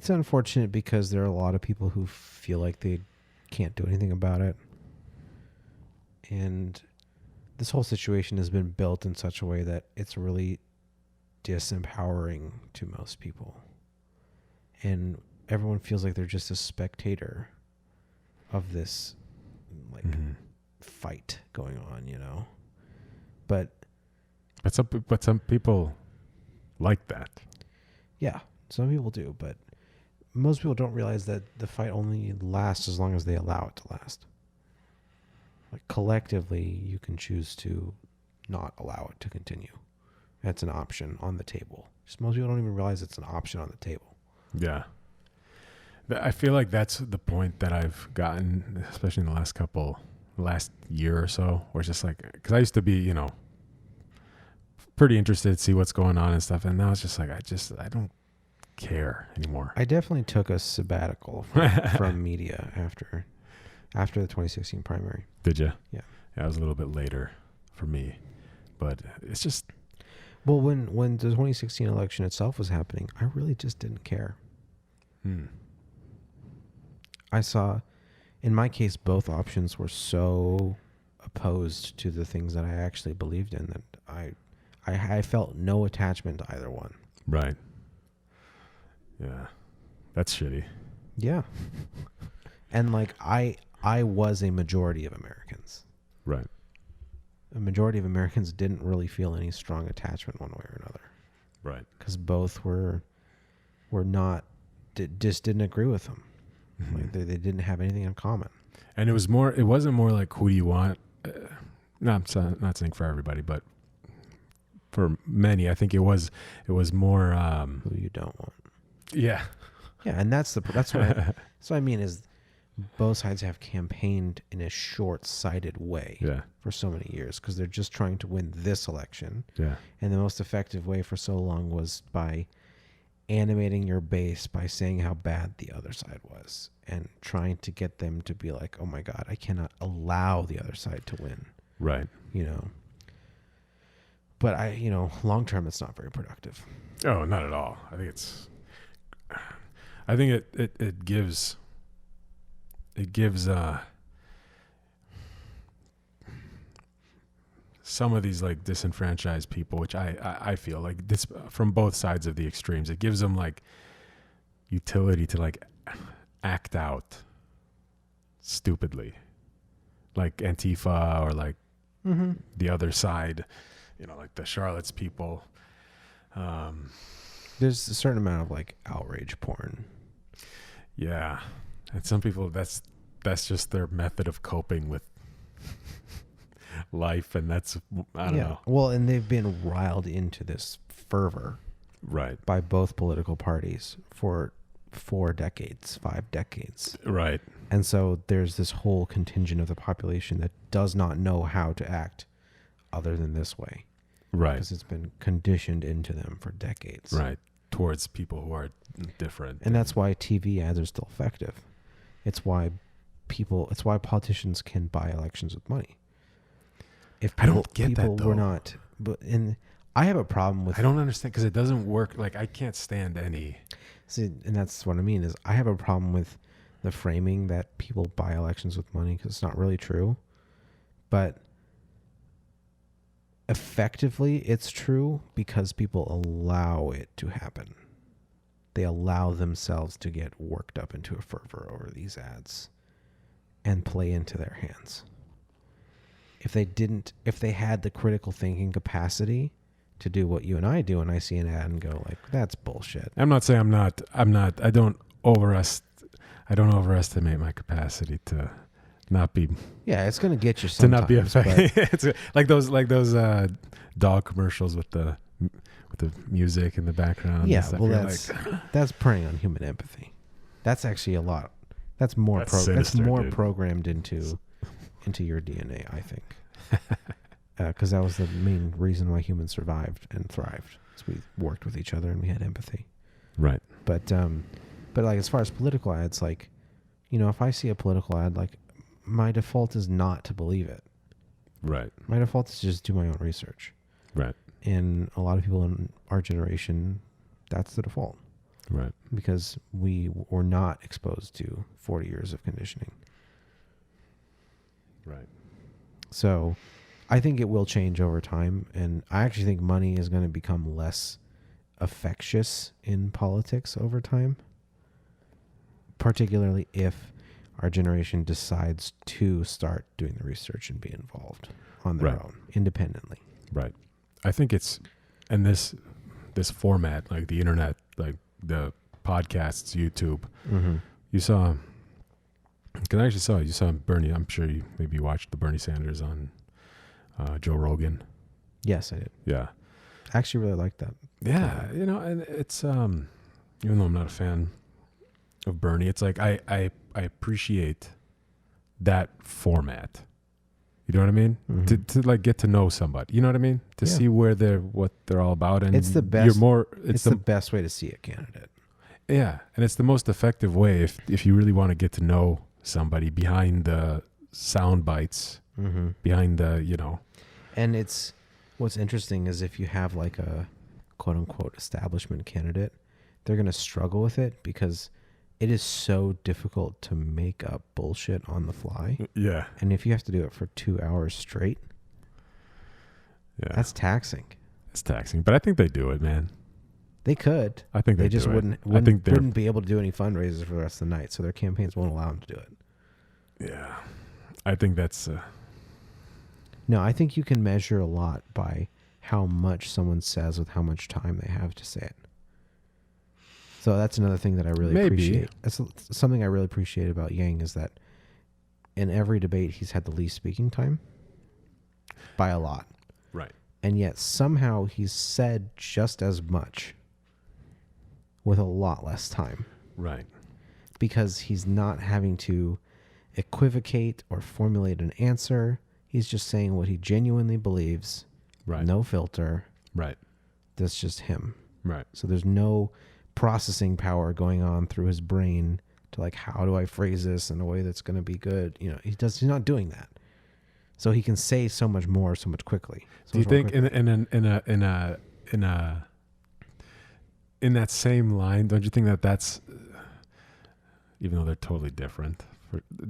Speaker 1: unfortunate because there are a lot of people who feel like they can't do anything about it. And this whole situation has been built in such a way that it's really disempowering to most people. And everyone feels like they're just a spectator of this fight going on, But
Speaker 2: some people like that.
Speaker 1: Yeah, some people do, but most people don't realize that the fight only lasts as long as they allow it to last. Like collectively, you can choose to not allow it to continue. That's an option on the table. Just most people don't even realize it's an option on the table.
Speaker 2: Yeah. I feel like that's the point that I've gotten, especially in the last year or so, where it's just like, because I used to be, pretty interested to see what's going on and stuff. And now it's just like, I don't care anymore.
Speaker 1: I definitely took a sabbatical from media after the 2016 primary.
Speaker 2: Did you?
Speaker 1: Yeah.
Speaker 2: Yeah, it was a little bit later for me, but it's just...
Speaker 1: Well, when the 2016 election itself was happening, I really just didn't care. I saw, in my case, both options were so opposed to the things that I actually believed in that I felt no attachment to either one.
Speaker 2: Right. Yeah. That's shitty.
Speaker 1: Yeah. And like I was a majority of Americans.
Speaker 2: Right.
Speaker 1: A majority of Americans didn't really feel any strong attachment one way or another.
Speaker 2: Right.
Speaker 1: Because both were not, just didn't agree with them. Mm-hmm. Like they didn't have anything in common.
Speaker 2: And it wasn't more like, who do you want? No, I'm not saying for everybody, but for many, I think it was more
Speaker 1: who you don't want.
Speaker 2: Yeah.
Speaker 1: Yeah, and that's what I mean is both sides have campaigned in a short-sighted way for so many years because they're just trying to win this election.
Speaker 2: Yeah.
Speaker 1: And the most effective way for so long was by animating your base by saying how bad the other side was and trying to get them to be like, oh my God, I cannot allow the other side to win.
Speaker 2: Right.
Speaker 1: But long term, it's not very productive.
Speaker 2: Oh, not at all. I think it gives it gives some of these like disenfranchised people, which I feel like this from both sides of the extremes, it gives them like utility to like act out stupidly, like Antifa or like the other side, like the Charlotte's people.
Speaker 1: There's a certain amount of like outrage porn.
Speaker 2: Yeah, and some people that's just their method of coping with life, and that's I don't know.
Speaker 1: Well, and they've been riled into this fervor,
Speaker 2: Right,
Speaker 1: by both political parties for 5 decades.
Speaker 2: right,
Speaker 1: And so there's this whole contingent of the population that does not know how to act other than this way.
Speaker 2: right,
Speaker 1: Because it's been conditioned into them for decades.
Speaker 2: right. Towards people who are different,
Speaker 1: And that's why TV ads are still effective. It's why politicians can buy elections with money. If
Speaker 2: I don't get that, though.
Speaker 1: were not, and I have a problem with.
Speaker 2: I don't understand because it doesn't work. Like I can't stand any.
Speaker 1: See, and that's what I mean is I have a problem with the framing that people buy elections with money because it's not really true. But effectively, it's true because people allow it to happen. They allow themselves to get worked up into a fervor over these ads and play into their hands. If they had the critical thinking capacity to do what you and I do, and I see an ad and go like, "That's bullshit."
Speaker 2: I'm not saying I'm not. I don't overestimate my capacity to not be.
Speaker 1: Yeah, it's going to get you
Speaker 2: To not be
Speaker 1: sometimes,
Speaker 2: affected. It's like those dog commercials with the music in the background.
Speaker 1: Yeah,
Speaker 2: and stuff.
Speaker 1: well,
Speaker 2: You're
Speaker 1: that's preying on human empathy. That's actually a lot. That's more
Speaker 2: That's sinister, dude.
Speaker 1: programmed into your DNA, I think. Because that was the main reason why humans survived and thrived. Is we worked with each other and we had empathy.
Speaker 2: right.
Speaker 1: But like as far as political ads, like, if I see a political ad, like my default is not to believe it.
Speaker 2: Right.
Speaker 1: My default is to just do my own research.
Speaker 2: Right.
Speaker 1: And a lot of people in our generation, that's the default.
Speaker 2: Right.
Speaker 1: Because we were not exposed to 40 years of conditioning.
Speaker 2: Right.
Speaker 1: So I think it will change over time. And I actually think money is going to become less infectious in politics over time, particularly if our generation decides to start doing the research and be involved on their own, independently.
Speaker 2: Right. I think it's, and this format, like the internet, like the podcasts, YouTube, you saw, because I actually you saw Bernie, I'm sure you maybe watched the Bernie Sanders on Joe Rogan.
Speaker 1: Yes, I did.
Speaker 2: Yeah.
Speaker 1: I actually really like that.
Speaker 2: Yeah. And it's, even though I'm not a fan of Bernie, it's like, I appreciate that format. You know what I mean?
Speaker 1: Mm-hmm.
Speaker 2: To like get to know somebody. You know what I mean? To see what they're all about, and
Speaker 1: it's the best.
Speaker 2: It's
Speaker 1: the best way to see a candidate.
Speaker 2: Yeah, and it's the most effective way if you really want to get to know somebody behind the sound bites, behind the
Speaker 1: And it's what's interesting is if you have like a quote unquote establishment candidate, they're going to struggle with it because it is so difficult to make up bullshit on the fly.
Speaker 2: Yeah.
Speaker 1: And if you have to do it for 2 hours straight, that's taxing.
Speaker 2: It's taxing, but I think they do it, man.
Speaker 1: They could.
Speaker 2: I think
Speaker 1: they just
Speaker 2: do it.
Speaker 1: wouldn't be able to do any fundraisers for the rest of the night, so their campaigns won't allow them to do it.
Speaker 2: Yeah. I think that's...
Speaker 1: No, I think you can measure a lot by how much someone says with how much time they have to say it. So that's another thing that I really appreciate. That's something I really appreciate about Yang is that in every debate he's had the least speaking time by a lot.
Speaker 2: Right.
Speaker 1: And yet somehow he's said just as much with a lot less time.
Speaker 2: Right.
Speaker 1: Because he's not having to equivocate or formulate an answer. He's just saying what he genuinely believes.
Speaker 2: Right.
Speaker 1: No filter.
Speaker 2: Right.
Speaker 1: That's just him.
Speaker 2: Right.
Speaker 1: So there's no processing power going on through his brain to like, how do I phrase this in a way that's going to be good? He's not doing that. So he can say so much more, so much quickly.
Speaker 2: Do you think in that same line, don't you think that's, even though they're totally different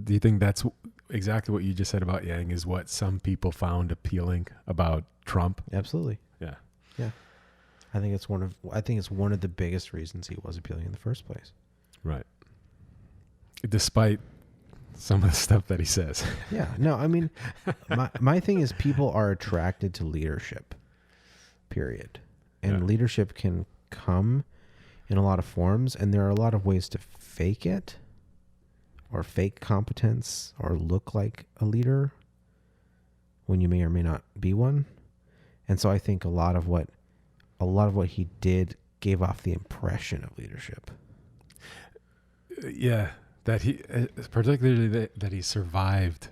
Speaker 2: Do you think that's exactly what you just said about Yang is what some people found appealing about Trump?
Speaker 1: Absolutely.
Speaker 2: Yeah.
Speaker 1: Yeah. I think it's one of the biggest reasons he was appealing in the first place.
Speaker 2: Right. Despite some of the stuff that he says.
Speaker 1: Yeah. No, I mean, my thing is people are attracted to leadership, period. And leadership can come in a lot of forms, and there are a lot of ways to fake it or fake competence or look like a leader when you may or may not be one. And so I think a lot of what he did gave off the impression of leadership.
Speaker 2: Yeah, that he particularly that he survived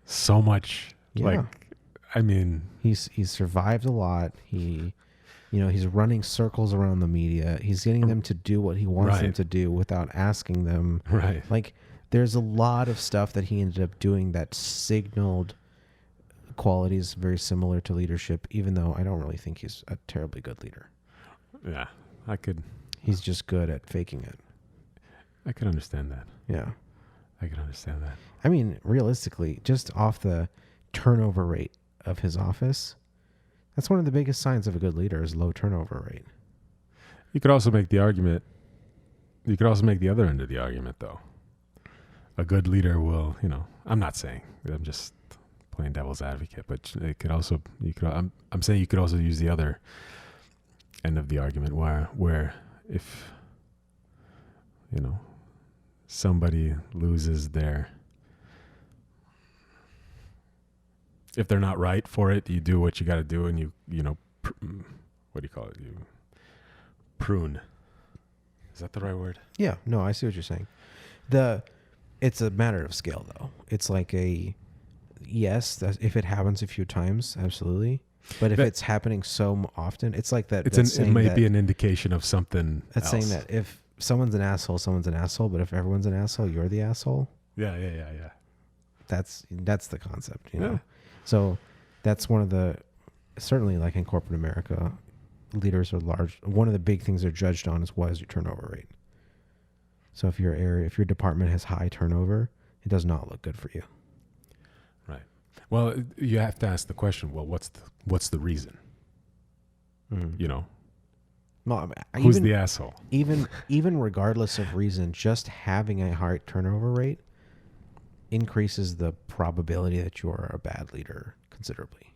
Speaker 2: so much.
Speaker 1: Yeah.
Speaker 2: Like, I mean,
Speaker 1: he's survived a lot. He's running circles around the media. He's getting them to do what he wants them to do without asking them.
Speaker 2: Right.
Speaker 1: Like, there's a lot of stuff that he ended up doing that signaled qualities very similar to leadership, even though I don't really think he's a terribly good leader.
Speaker 2: Yeah,
Speaker 1: He's just good at faking it.
Speaker 2: I could understand that.
Speaker 1: Yeah.
Speaker 2: I could understand that.
Speaker 1: I mean, realistically, just off the turnover rate of his office, that's one of the biggest signs of a good leader is low turnover rate.
Speaker 2: You could also make the argument. You could also make the other end of the argument, though. A good leader will, I'm not saying, I'm just playing devil's advocate, but it could also, I'm saying you could also use the other end of the argument where if, somebody loses if they're not right for it, you do what you got to do, and what do you call it? You prune. Is that the right word?
Speaker 1: Yeah. No, I see what you're saying. It's a matter of scale, though. It's like yes, if it happens a few times, absolutely. But if it's happening so often, it's like that.
Speaker 2: It might be an indication of something.
Speaker 1: That's saying that if someone's an asshole, someone's an asshole. But if everyone's an asshole, you're the asshole.
Speaker 2: Yeah.
Speaker 1: That's the concept, know. So that's one of the, certainly like in corporate America, leaders are large. One of the big things they're judged on is what is your turnover rate. So if your department has high turnover, it does not look good for you.
Speaker 2: Right. Well, you have to ask the question. Well, what's the reason?
Speaker 1: Mm-hmm. Well,
Speaker 2: who's the asshole?
Speaker 1: Even regardless of reason, just having a high turnover rate increases the probability that you're a bad leader considerably.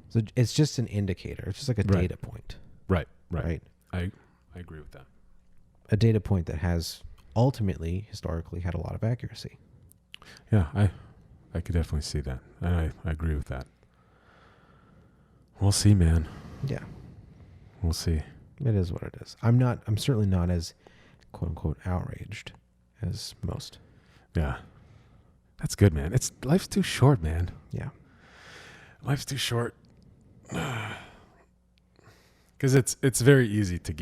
Speaker 1: So it's just an indicator. It's just like a data point.
Speaker 2: Right. I agree with that.
Speaker 1: A data point that has ultimately, historically, had a lot of accuracy.
Speaker 2: Yeah, I could definitely see that. And I agree with that. We'll see, man.
Speaker 1: Yeah.
Speaker 2: We'll see.
Speaker 1: It is what it is. I'm certainly not as quote unquote outraged as most.
Speaker 2: Yeah. That's good, man. Life's too short, man.
Speaker 1: Yeah.
Speaker 2: Life's too short. Because it's very easy to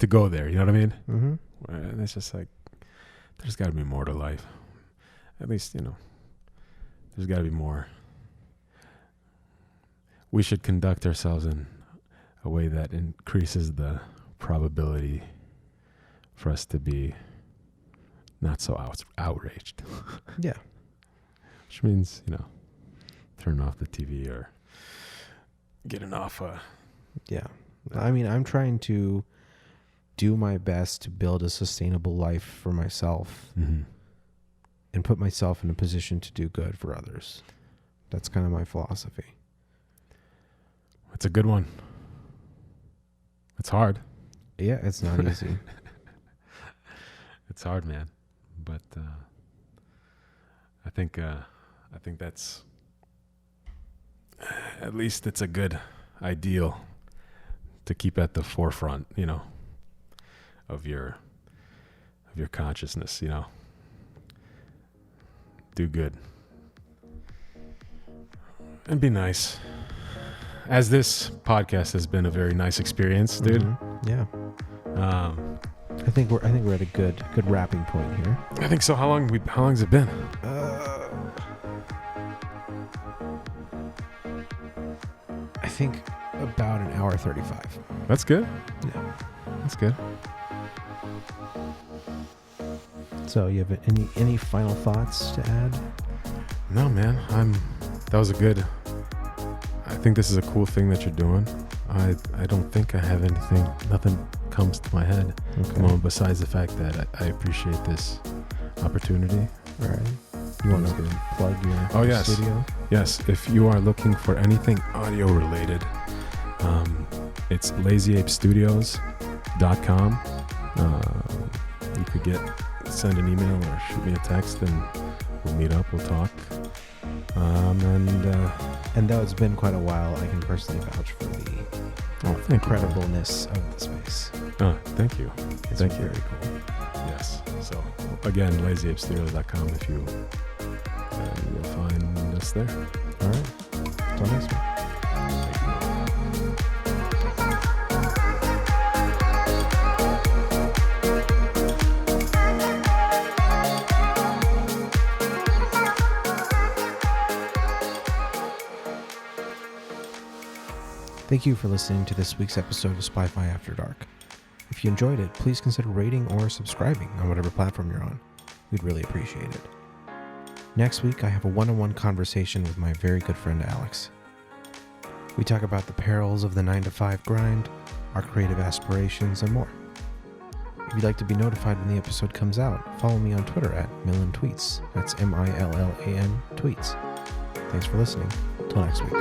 Speaker 2: go there, you know what I mean?
Speaker 1: Mm-hmm.
Speaker 2: And it's just like, there's got to be more to life. At least, there's got to be more. We should conduct ourselves in a way that increases the probability for us to be not so outraged.
Speaker 1: Yeah.
Speaker 2: Which means, turn off the TV or getting off.
Speaker 1: Yeah. I mean, I'm trying to do my best to build a sustainable life for myself and put myself in a position to do good for others. That's kind of my philosophy.
Speaker 2: It's a good one. It's hard.
Speaker 1: Yeah, it's not easy.
Speaker 2: It's hard, man. But I think that's, at least it's a good ideal to keep at the forefront, of your consciousness, do good and be nice. As this podcast has been a very nice experience, dude.
Speaker 1: Mm-hmm. Yeah. I think we're at a good wrapping point here.
Speaker 2: I think so. How long's it been?
Speaker 1: I think about an hour 35.
Speaker 2: That's good.
Speaker 1: Yeah.
Speaker 2: That's good.
Speaker 1: So you have any final thoughts to add?
Speaker 2: No, man. That was a good. I think this is a cool thing that you're doing. I don't think I have anything. Nothing comes to my head.
Speaker 1: Okay.
Speaker 2: Besides the fact that I appreciate this opportunity.
Speaker 1: All right. You want to plug your studio?
Speaker 2: Yes. If you are looking for anything audio related, it's lazyapestudios.com. You could send an email or shoot me a text, and we'll meet up. We'll talk.
Speaker 1: And though it's been quite a while, I can personally vouch for the incredibleness of the space.
Speaker 2: Thank you.
Speaker 1: It's
Speaker 2: Thank
Speaker 1: very
Speaker 2: you.
Speaker 1: cool.
Speaker 2: Yes. So again, lazyapestudios.com. If you'll find us there.
Speaker 1: All right. Until next week. Thank you for listening to this week's episode of SpyFy After Dark. If you enjoyed it, please consider rating or subscribing on whatever platform you're on. We'd really appreciate it. Next week, I have a one-on-one conversation with my very good friend Alex. We talk about the perils of the 9-to-5 grind, our creative aspirations, and more. If you'd like to be notified when the episode comes out, follow me on Twitter at MillanTweets. That's MILLAN Tweets. Thanks for listening. Till next week.